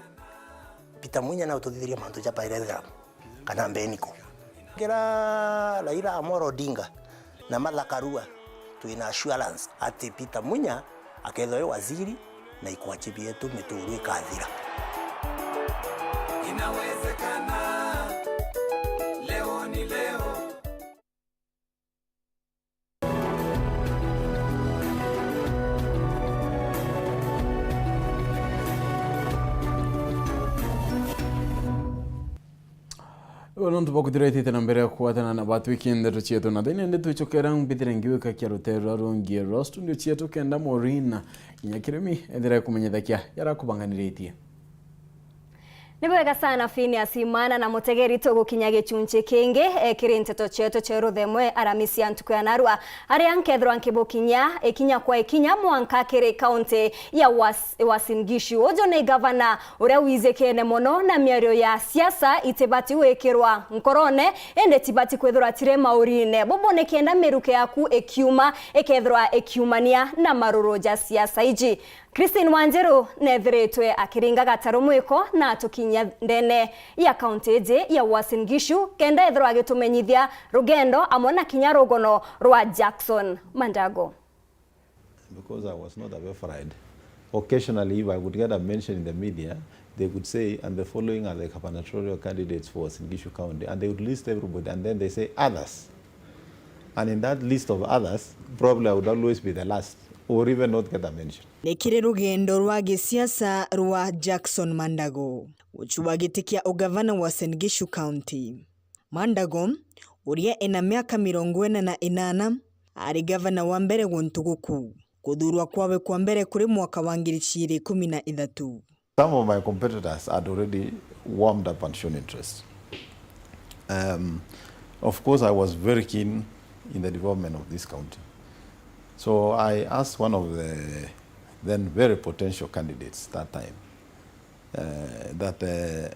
Speaker 17: Peter Munya na utudhiria mantu cha pairethera kana mbeniko ngira Raila Amolo Odinga na Martha Karua tuina assurance ati Peter Munya akethoe waziri na ikwachibi yetu mituru ikathira.
Speaker 14: Inawezekana leo ni leo.
Speaker 1: Nontu bakuthiretite na mbere ya kuwatana na batu ikiendeto chietu na thini ndetu ichokera mbithire ngiwika kia rutero rungiero studio chietu kenda MAUREEN kinya kirimi ethira kumenyethakia yarakubanganiritie.
Speaker 20: Ni wega sana PHINEAS IMAANA na mutegeri tugukinya gicunche kingi ekiri Nteto chetu cheru themwe aramisi antuku ya narua ari ankethro ankibukinya ekinya kwa ekinya mwanka kiri county ya Uasin Gishu ojo ne governor uria wizekene mono na miario ya siasa itebati wekirwa nkorone ende tibati kwethura tire MAUREEN bobo kenda meruke yaku ekiuma ekethra ekiumania na maruroja siasa iji Christine Wanjeru nethiretwe akiringa gataro mwiko na tukinya ndene ya county ya Uasin Gishu kenda ethro agitumenyithia rugendo amona kinya rugono rwa Jackson Mandago.
Speaker 27: Because I was not a verified. Occasionally, if I would get a mention in the media, they would say, and the following are the gubernatorial candidates for Uasin Gishu County, and they would list everybody, and then they say others. And in that list of others, probably I would always be the last, or even not get a mention.
Speaker 28: Nekire rugendo rwa gisiasa rwa Jackson Mandago uchuwa gitikia ugavana wa Uasin Gishu County. Mandago uria ena miaka 48 ari gavana wa mbere gontuguku kuthurwa kwawe kwa mbere kuri mwaka wa 2013.
Speaker 27: Some of my competitors had already warmed up and shown interest. Of course, I was very keen in the development of this county. So I asked one of the then very potential candidates that time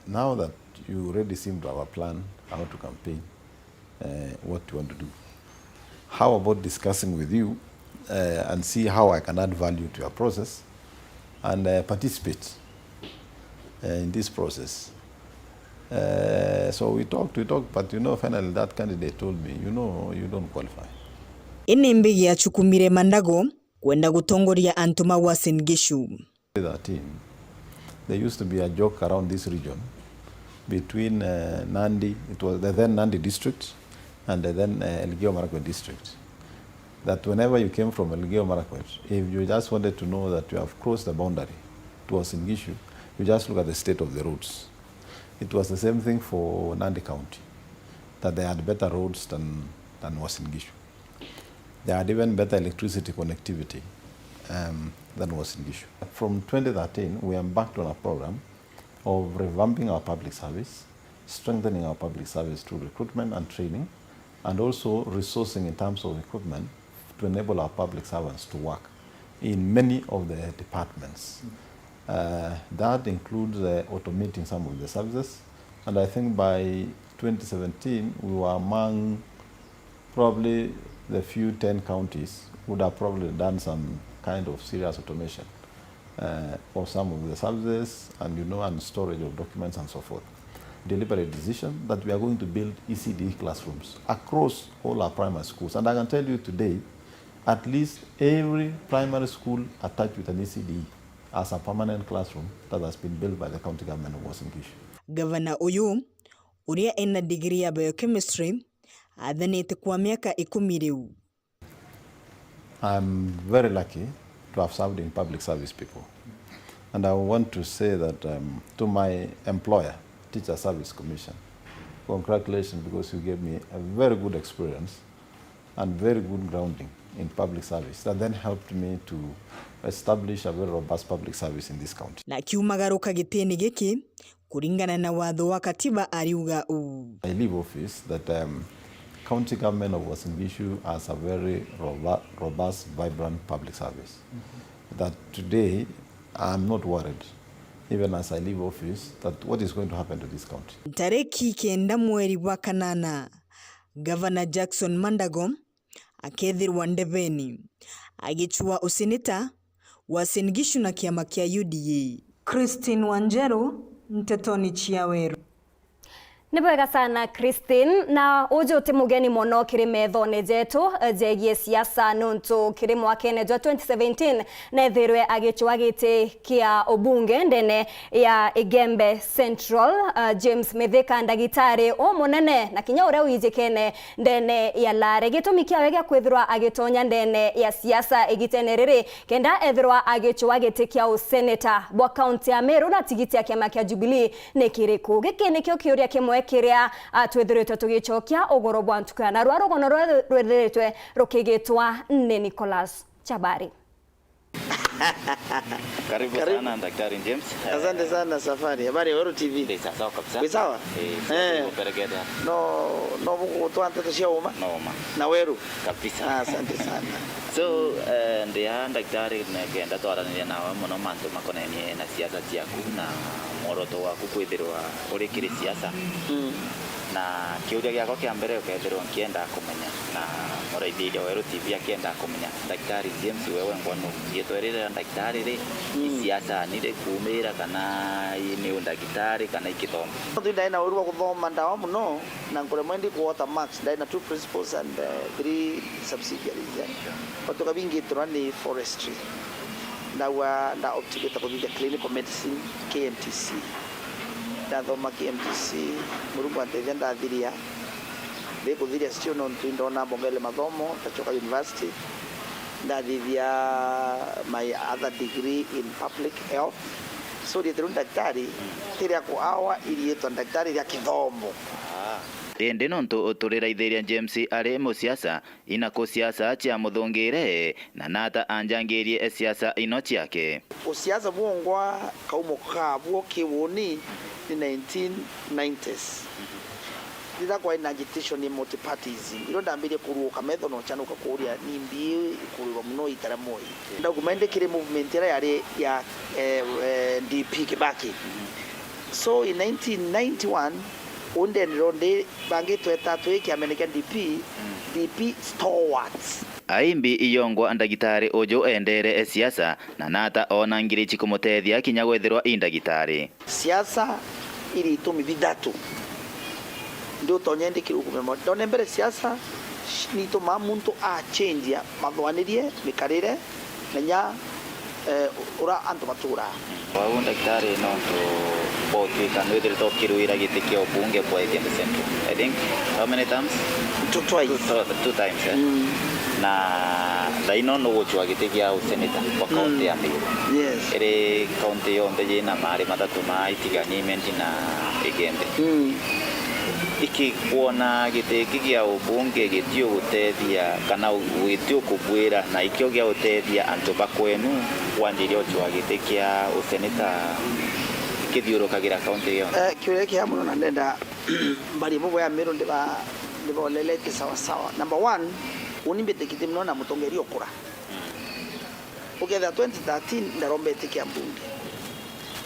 Speaker 27: now that you already seem to have a plan how to campaign, what you want to do. How about discussing with you and see how I can add value to your process and participate in this process. So we talked, but finally that candidate told me, you don't qualify.
Speaker 28: Inimbigi ya chukumire Mandago kwenda gutongoria antuma Uasin Gishu.
Speaker 27: The there used to be a joke around this region between Nandi, it was the then Nandi district, and the then Elgeyo Marakwet district, that whenever you came from Elgeyo Marakwet, if you just wanted to know that you have crossed the boundary towards Ngishu, you just look at the state of the roads. It was the same thing for Nandi County, that they had better roads than was Ngishu. They had even better electricity connectivity than was Ngishu. From 2013, we embarked on a program of revamping our public service, strengthening our public service through recruitment and training, and also resourcing in terms of equipment to enable our public servants to work in many of the departments. That includes automating some of the services, and I think by 2017 we were among probably the few 10 counties would have probably done some kind of serious automation of some of the services and storage of documents and so forth. Deliberate decision that we are going to build ECD classrooms across all our primary schools. And I can tell you today, at least every primary school attached with an ECD as a permanent classroom that has been built by the county government of Uasin Gishu.
Speaker 28: Governor uyu uria ena degree ya biochemistry athanite kwa miaka 10 riu.
Speaker 27: I'm very lucky to have served in public service people. And I want to say that to my employer, Teacher Service Commission, congratulations, because you gave me a very good experience and very good grounding in public service that then helped me to establish a very robust public service in this county.
Speaker 28: Na kiumagaruka gitini giki kuringana na watho wa katiba ariuga u.
Speaker 27: I leave office that county government of Uasin Gishu has a very robust, vibrant public service. That today I'm not worried, even as I leave office, that what is going to happen to this county.
Speaker 28: Tareki kenda mweri wa kanana, Governor Jackson Mandago akethirwa ndebeni agichua useneta wa Uasin Gishu na kiama kia UDA. Christine Wanjeru, Nteto ni chia Weru.
Speaker 20: Nibwega sana Christine, na ujo te mugeni mono kiri methone jetu jegie siasa nuntu kiri mwakene jwa 2017 na thirwe agichwa gite kia obunge ndene ya Igembe Central. James Mithika ndagitari o munene na kinya uria wijikene ndene ya Lare gitumi kia wega kwithirwa agitonya ndene ya siasa igitenerere kenda ethirwa agichwa gite kia useneta bwa county ya Meru na tigiti ya kiama kia Jubilee nekiriku giki nikyo kiuria kimwe kiria twethiretwe tugichokia ugoro bwa ntuku na rwarogono rwethiretwe rukigitwa ni Nicholas Chabari.
Speaker 2: Karibu sana Daktari James.
Speaker 5: Asante sana Safari. Habari Weru TV.
Speaker 2: Sawa kabisa.
Speaker 5: Sawa?
Speaker 2: Uperegeda.
Speaker 5: No buku tuante tushia uma.
Speaker 2: No uma.
Speaker 5: Na Weru. Kabisa. Asante sana.
Speaker 2: So ndia Daktari ngenda twaranire nawe muno mantu makonenie na siasa ciaku na moroto waku kwithirwa uri kiri siasa. Na kiuria giako kia mbere ukethirwa kienda kumenya na muraithia Weru TV akienda kumenya Daktari James wewe ngono yetwerera daktari ri siasa ni de kumira kana ni daktari kana ikithoma
Speaker 5: ndai na Weru kuthoma ndawa muno na ngore mwendi kuota max ndai na 2 principals and 3 subsidiaries otoka bingi turani forestry na optimate kuthia clinical medicine KMTC ndathoma KMTC Murungu anteithia ndathiria ndikuthiria sio no ndona mbongele mathomo tachoka university ndathithia my other degree in public health so ndithiru daktari tiria ku awa irietwa daktari ya kithomo.
Speaker 2: Ende nonto turiraithiria James ari musiasa inako siasa cha muthungire na nata anjangirie siasa ino ciake
Speaker 5: usiasa buongwa kaumo kabwo kiwoni in 1990s ndira kwa ina agitation ni multipartyism iro ndambire kuruka methono chanuka kuria nimbi kuriro muno itara moi ndagumende kire movement ya DP Kibaki. So in 1991 unde ronde bangi tweta twiki American DP stalwarts
Speaker 2: aimbi iyongwa ndagitari ojo endere siasa na nata ona ngirichi kumutethia kinya gwethirwa indagitari
Speaker 5: siasa iri itumi bidatu ndio tonyende kirukumemo ndone mbere siasa ni to mamuntu a change mathwanirie mikarire nenya ura antu matura
Speaker 2: wau daktari no to botuika no dire tokiruira gitikio bunge kwa Embu Central. I think how many times?
Speaker 5: Two
Speaker 2: times. Na daino no gochwa gitikia useneta kwa kaunti ya Meru.
Speaker 5: Yes.
Speaker 2: Ere kaunti yonde jina mari matatu maitiganyiment na igembe. Iki kuona gitiki gia ubunge gitio gutethia kana gitio kubwira na ikio gia gutethia antu bakwenu wandirio chwa gitikia useneta kithiurukagira kaunti yo.
Speaker 5: Kiure kia muno na ndenda bari bobo ya Meru ndiba lelete sawa sawa. Number 1 unimbete kitimno na mutongeri okura. Uketha 2013 ndarombete kia mbunge.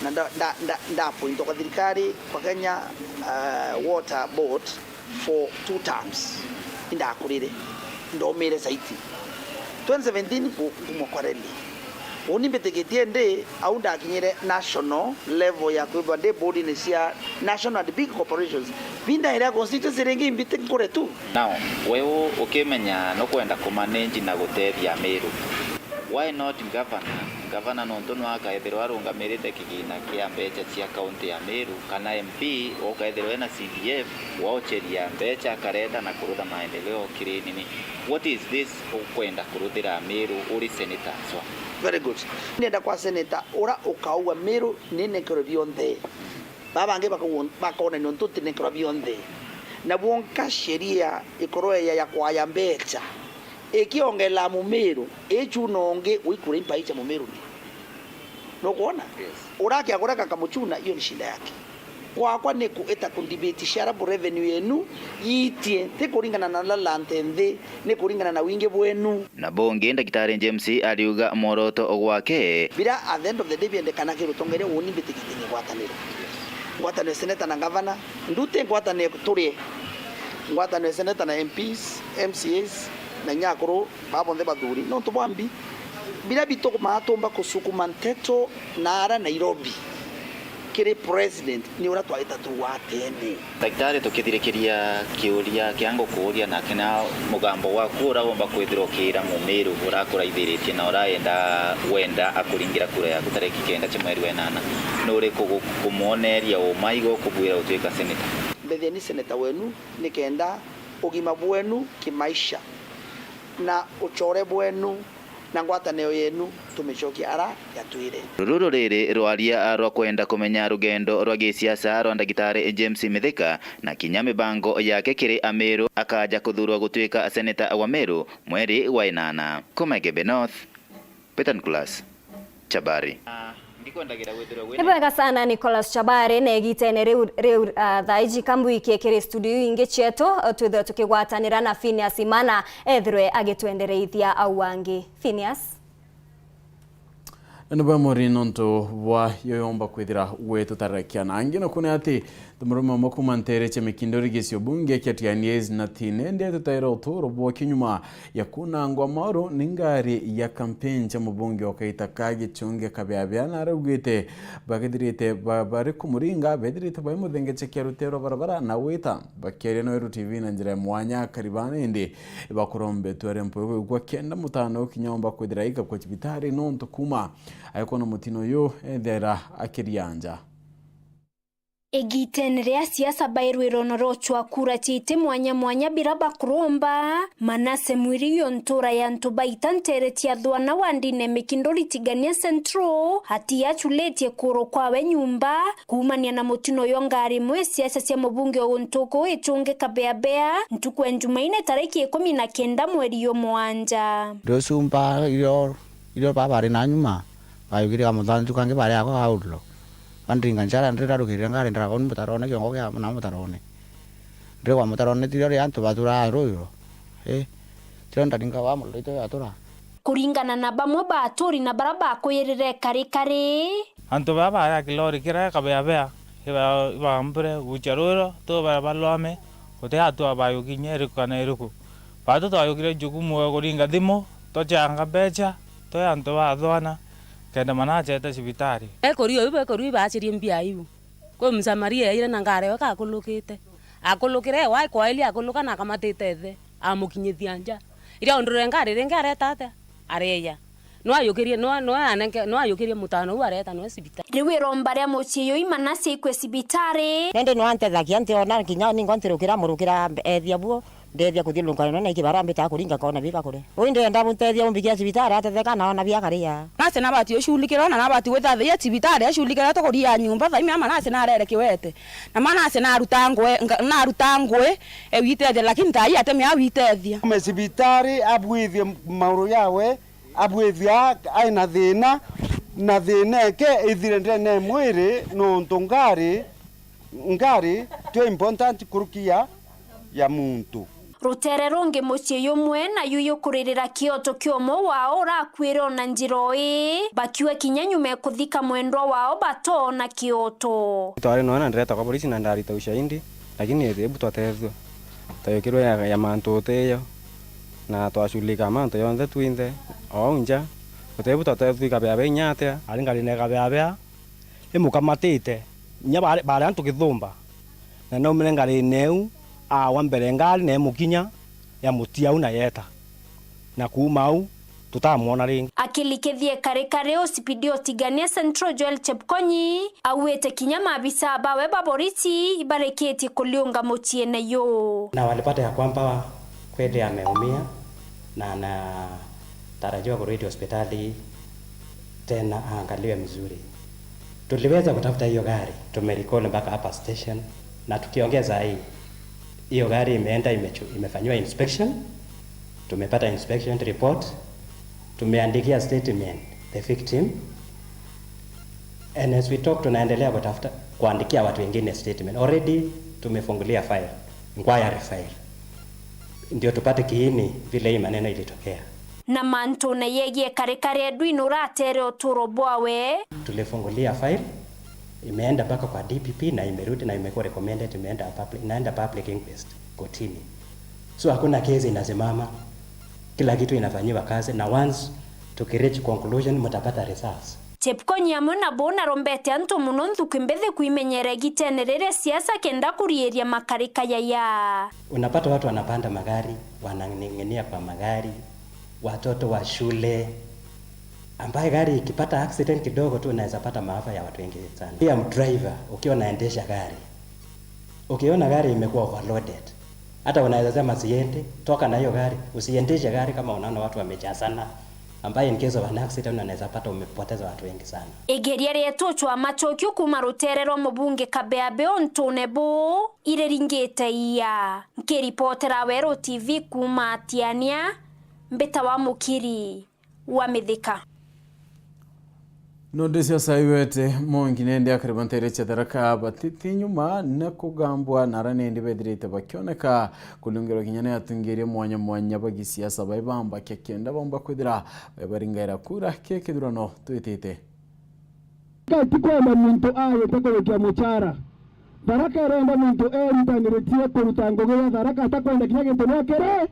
Speaker 5: Na nda point kwa thirikari kwa Kenya water board for 2 terms inda akurire ndomere saiti 2017 kumokwareli unimbete nde au ndakinyire national level ya kwa de board ni cia national and big corporations binda ira constituency rengi imbite kure tu.
Speaker 2: Now wewe ukimenya no kwenda kumanage na gutethia Meru, why not governor no ntono akaethirwo arungamirite kigina kia mbeca cia kaunti ya Meru kana MP okaethirwo na CDF waocheria mbeca akareta na kuruta maendeleo kirinini. What is this ukwenda kurutira Meru uri senator so?
Speaker 5: Very good. Nenda kwa senator ora ukauwa Meru nene kero bionde babange bakona no ntuti ne kero bionde na bonka sheria ikoroya ya kwa ya mbeca ekiongela Mumeru echunonge uikure impaicha Mumeru no kuona uraki agoraka kamuchuna hiyo ni shida yake kwa neku eta kundibeti sharabu revenue yenu yitie te kuringana na lalante nthi ne kuringana na wingi bwenu
Speaker 2: na bonge Daktari James aliuga moroto ogwake
Speaker 5: bila at the end of the day biende kana kirutongere unimbete kitinye gwataniro ngwatano senator na governor ndute ngwatane turie ngwatano senator na MPs MCAs na nyakuru babonde baduri no tubambi bila bitoko matomba kusukuma Nteto nara Nairobi kire president ni ura twaita tu watene
Speaker 2: daktari tukithirikiria kiuria kiango kuuria na kina mugambo wa kura omba kwithiro kira Mumeru urakura ithiritie na uraenda wenda akuringira kura ya gutareki kenda chimweri wenana no uri kumuoneria umaigo kubwira utwika senator
Speaker 5: mbethe ni senator wenu nikenda ugima bwenu kimaisha na uchore bwenu na ngwataneo yenu tumechokia ara yatwire
Speaker 2: ruru riri rwaria rwa kwenda kumenya rugendo rwa gisiasa rwa Daktari James Mithika na kinya mibango yake kiri Meru akaja kuthurwa gutwika senator wa Meru mweri wa 8 Kumegebe North Petan Class Chabari.
Speaker 20: Nibwega sana Nicholas Chabare negitene reu thaiji kambuikie kiri studio inge cheto twithe tukigwatanira na Phineas Imana ethirwe agitwendereithia au wangi. Phineas
Speaker 1: Nubwa morino nto wa yoyomba kwithira wetu tarakiana angino kune ati tumuruma mokumantere chemekindori gesio bunge kiatianies na tinende tutaira utoro bwa kinyuma ya kunangwa mauro ningari ya campaign cha mbunge wakaita kage chunge kabyabya na rugite bagidirite bare kumuringa bedirite bayi mudhengeche kerutero barabara na wita bakere no Weru TV na njira mwanya karibana indi bakurombe twere mpo gwa kenda mutano kinyomba kwithira ika kwa chibitari no ntukuma ayikono mutino yo endera akirianja
Speaker 6: Egiten ria siasa bairwiro norochwa kura chite mwanya biraba kuromba manase mwiri yontura ya ntubaita nteretia dhwana wandine mekindori tigania centro hati ya chuletie kuro kwawe nyumba kumania na mutino yongari mwe siasa sia mbunge wa Ntoko echunge kabeabea ntukwe njumaine tariki 19 mweri yo mwanja
Speaker 7: dosumba iyo babari na nyuma bayugiri kamuthantu kange bari ako haulo andinga njara ndira rukira ngare ndira ko mutarone kyo ngokya na mutarone ndire kwa mutarone tiro ri antu batura royo tiro ndinga wa mulito yatura
Speaker 6: kuringana na bamwe baturi na baraba kuyerere kare
Speaker 15: antu baba ya kilori kira kabea iba mbere ucharuro to baba lome kote atu abayo kinyere kana iruku bado to ayogire jukumu kuringa dimo to changa becha to antu bathwana kenda manaje ta cibitari
Speaker 16: ekoriyo bacirie mbia iu ko msamaria ire na ngare waka akulukite akulukire wa kwaili akuluka na kamatite the amukinyithia nja ire ondure ngare tate areya no ayukirie mutano wareta no sibitari
Speaker 6: riwiro mbare muciyo IMAANA sikwe sibitari
Speaker 3: nende no antethagia ntiona kinya ni ngontirukira murukira ethia buo ndethia kuthilungana na ikibara mbita kuringa kona bika kure uinde nda muntethia umbikia sibitari atetheka naona bia karia
Speaker 16: nase nabati oshulikira na nabati wethathia sibitari ashulikira to kuria nyumba thaimi ama nase narere kiwete na manase naruta ngwe ewitethia lakini tai ateme awitethia
Speaker 4: me sibitari abwithie mauru yawe abwithia aina thina na thineke ithire ndene mwiri no ntungari tio important kurukia ya muntu
Speaker 6: rutere ronge muciyo mwe na yuyo kuririra kioto kiomo wao rakwiro na njiroi bakiwe kinyanyume kuthika mwendwa wao bato na kioto
Speaker 21: twari no ndreta kwa polisi na ndarita ushahidi lakini hebu twatethwa tayokirwa ya mantu teyo na twashulika mantu yonthe twinthe onja utebu twatethwa kabe nyate alingali ne kabe imukamatite nya bare antu kithumba na no mlengali neu wambere ngali ne mukinya ya mutia una yeta na kumau tutamwona ringi
Speaker 6: akilikethie kare hospitali otigania Central Joel Chepkonyi awete kinya mabisa bawe baboriti ibareketi kuliunga motiene yo
Speaker 21: na walipata ya kwamba kweli ameumia na tarajiwa kurudi hospitali tena angaliwe mzuri. Tuliweza kutafuta hiyo gari, tumerikoli mpaka hapa station na tukiongeza hiyo gari imeenda imefanywa inspection, tumepata inspection report, tumeandikia statement the victim, and as we talk tunaendelea kuandikia watu wengine statement. Already tumefungulia file, inquiry file, ndio tupate kiini vile hii maneno ilitokea.
Speaker 6: Na manto na yegie kare dwino ratere oturo bwawe
Speaker 21: tulifungulia file, imeenda mpaka kwa DPP na imerudi na imekuwa recommended, inaenda public inquest kotini. So hakuna kesi inasimama, kila kitu inafanywa kazi, na once tukireach conclusion mtapata results.
Speaker 6: Chepkonyi amona bona rombete anto munondu kwimbethe kuimenyere gitenerere siasa kenda kurieria makarika ya
Speaker 21: unapata watu wanapanda magari, wananing'enia kwa magari, watoto wa shule ambaye gari ikipata accident kidogo tu unaweza pata maafa ya watu wengi sana. Pia driver ukiwa naendesha gari, ukiona gari imekuwa overloaded, hata unaweza sema siende, toka na hiyo gari, usiendeshe gari kama unaona watu wamejazana, ambaye in case of an accident unaweza pata umepoteza watu wengi sana.
Speaker 6: Egeria retocho amachokyo kuma ruterero mubunge kabeabe ontonebo ireringete iya nkiripotera Weru TV kuma Atiania mbeta wa mukiri wa mithika
Speaker 1: no desya saiwete mongi nende akaribantere chadaraka batiti nyuma na kugambwa naranende bedirete bakioneka kulungero kinyane yatungirie mwanya bagisiasa baibamba kekenda bomba kwidira baringaira kura kekedurano twitete
Speaker 22: kati kwenda muntu aye tekolekia muchara daraka renda muntu eritaniritie kurutangogera daraka atakwenda kinyagente nwakere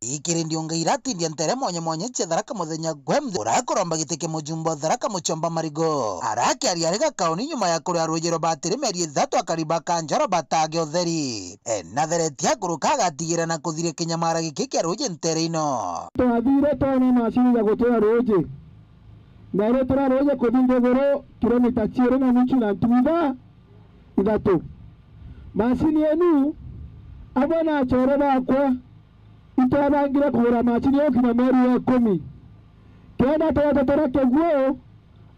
Speaker 23: ikiri ndionga irati ndiantere mwanya daraka muthenya gwemthe urakoromba giteke mujumbo daraka muchomba marigo araki ariarega kauni nyuma ya kuria rujero batiri meri 3 akariba kanjaro batage otheri natheretia kurukaga tigire na kuthire kinyamara gikike ruje ntere ino
Speaker 22: twathire tona mashini ya gutoa ruje ngare tura ruje kudinge goro kilomita 0 na nusu na tumiba idatu mashini yenu abona choro bakwa itabangira kura machini yo kina meri ya 10 kenda toyatotera keguo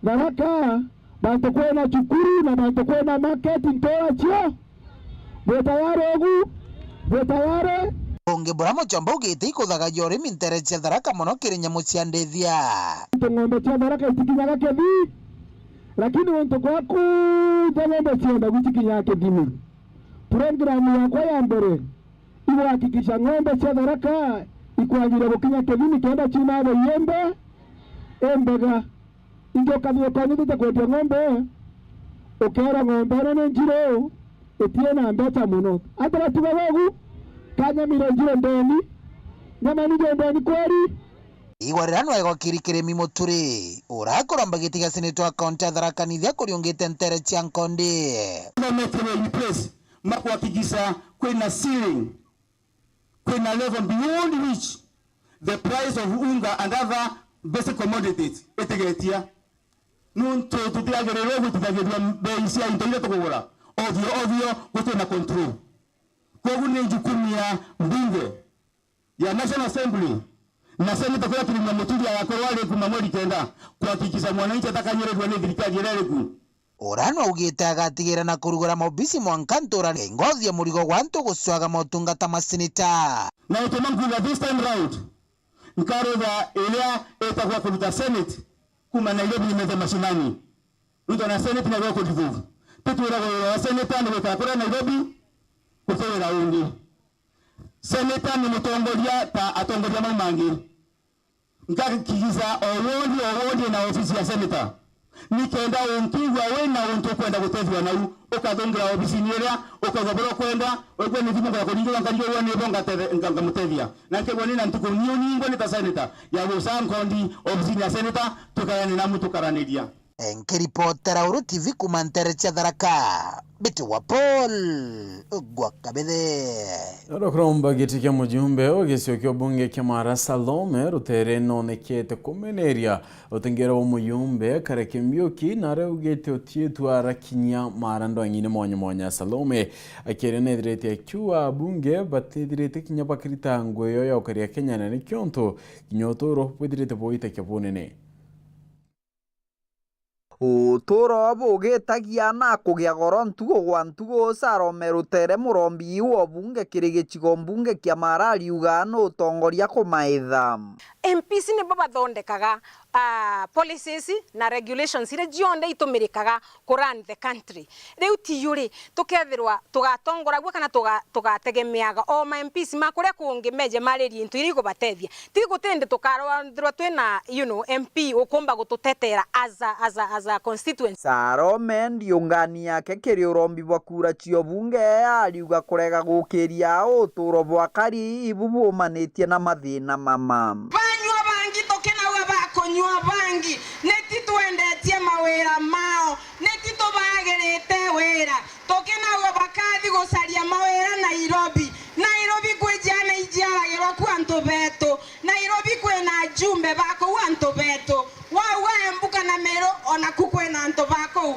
Speaker 22: daraka bantu kwena chukuru na bantu kwena market ntoa chio betayare
Speaker 23: onge boramo chombo gite ikuthaga yori mintere cia daraka mono kirinya muciandethia
Speaker 22: ngombe cia daraka itikinyaga kethi lakini wonto kwaku ngombe cia guchikinya kethi program yakwa ya mbere iwe hakikisha ngombe cia daraka ikwagire gukinya kethini kenda china abo yembe embega ingo kabio kanite kwendia ngombe ukera ngombe na njiro etiena mbeta muno atara tubagu kanya mire njiro ndeni nyama ni ndeni kweri
Speaker 23: igwarirano ego kirikirimi muturi urakoromba gitiga senator account ya daraka nithia kuriongete ntere cia nkonde
Speaker 22: place makuhakikisha kwena ceiling kwena level beyond which the price of unga and other
Speaker 8: basic commodities etegetia nunto tutiagerero gutitagirwa bei cia into ile tukugura ovyo gutu na control kogu ni jukumu ya mbunge ya National Assembly na seneta kwa tulimwa muturia ya korwale kuma mweri kenda kuhakikisha mwananchi atakanyererwa ni thirikari yereku
Speaker 23: Orano augite agatigira na kurugura mobisi mwankantora ngothia murigo gwa ntu guswaga motungata masinita
Speaker 8: na utomangu this time round nkaroga elia etakuwa kuruta senate kuma Nairobi nimeza mashinani ndio na senate na wako divuvu tutura wa senate ni kwa Nairobi kufanya ungi senate ni mutongoria ta atongoria mamangi nkakigiza owondi na ofisi ya senator nikenda unkigwa wena untu kwenda gutethwa nau ukathongira ofisi niria ukagobora kwenda ogwe ni thimu ngara kuringa nkanjo wone bonga teve nganga mutethia na nkegwa ni na ntuko nyingo ni ta senator ya gusankondi ofisi ya senator tukayani na mutukaraniria
Speaker 23: Nkiripotera Uru TV kumanteretia Tharaka Bitu wa Paul Gwakabethe
Speaker 1: Rokromba gitikia mujumbe ogesio bunge kia Mara Salome rutere nonekete kumeneria otengera wo muyumbe kareke mbioki nare ugete otietu arakinya Mara ndwangine mwanya Salome akirene direte akiwa bunge batedirete kinya bakirita ngweyo ya okaria Kenya na nikionto kinyotoro pwedirete boita kiabonene
Speaker 9: Uturo bugitagia na kugia goro ntugo gwa ntugo Salome rutere murombi wo bunge kirigichigo bunge kia Mara riuga no utongoria kumaitha
Speaker 10: MPs ni baba thondekaga policies na regulations ire jionde itumirikaga ku run the country riu tiyuri tukethirwa tugatongora gwa kana tugategemeaga o ma MPs makuria kungi meje mareri into iri kubatethia tigutende tukarwa twina MP ukumba gututetera as a constituency.
Speaker 9: Salome ndiungani yake kiri urombi bwa kura cio bunge ariuga kurega gukiria uturo bwa kari ibubu manetie na mathina mama
Speaker 16: banywa bangi tokena bakonywa bangi neti twendetie mawira mao neti tobagerete wira tokena bakathi gucaria mawira Nairobi kwijana ijara kwa Nteto Nairobi kwena jumbe bako wa Nteto wawe mbuka na mero ona kukwena Nteto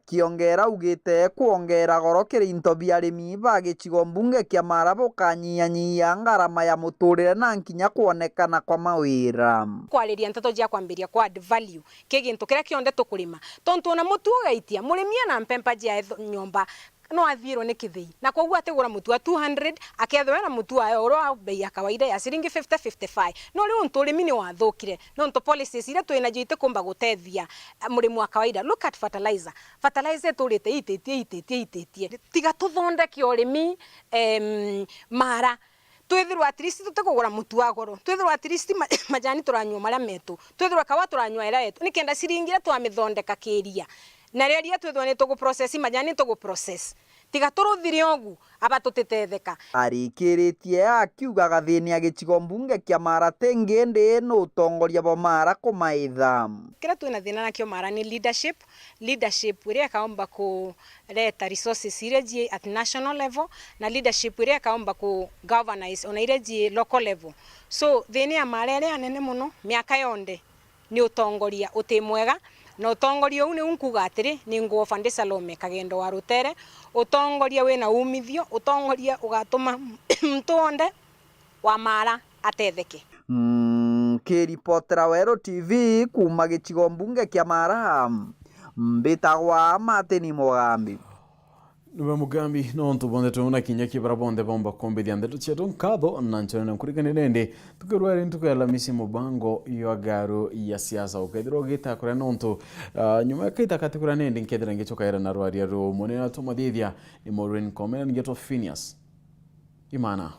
Speaker 9: kiongera ugite kuongera goro kirinto biarimi bagichigo mbunge kia Mara bukanyia ngarama ya muturire na nkinya kuonekana kwa mawira
Speaker 10: kwariria Nteto jia kwambiria kwa add value kiginto kiria kionde tukurima tontu na mutu ugaitia murimia na mpempa jia nyomba no athiro ni kithii na koguo ategura mutu wa 200 akethwera mutu wa oro bei ya kawaida ya ciringi 50-55 no riu nturimi ni wathukire no nto policies ire twina jite kumba gutethia murimu wa kawaida. Look at fertilizer turite itetie tiga tuthondeke urimi Mara twithirwa at least tutekugura mutu wa goro twithirwa at least majani turanywa maria metu twithirwa kawa turanywa ira yetu nikenda ciringi twamithondeka kiria na reria twithwa ni tugu process majani tugu process tiga turuthire ogu aba tutitetheka
Speaker 9: arikiritie akiuga gathini agichigo mbunge kia Mara tengende no utongoria bo Mara kumaitha
Speaker 10: kira twina thina na kio Mara ni leadership iria kaomba ku leta resources ireji at national level na leadership iria kaomba ku governance ona ireji local level so thini ya Mara ria nene muno miaka yonde ni utongoria utimwega no utongoria une unkuga atiri ni nguo fande Salome kagendo wa rutere utongoria wina umithio utongoria ugatuma mtonde wa Mara atetheke
Speaker 9: kiripotera Weru TV kuma gichigo mbunge kia Mara mbitagwa Mateni Mugambi
Speaker 1: Nube Mugambi no ntubonde tuna kinya kibara bonde bomba kombe dia ndeto cheto nkado nanchone na kurikane nende tukerwari ntukala misi mubango yo garo ya siasa okedro gita kure nonto nyuma kaita katikura nende nkedra ngechoka era narwari ro monena tomadithia ni MAUREEN comment ngeto PHINEAS IMAANA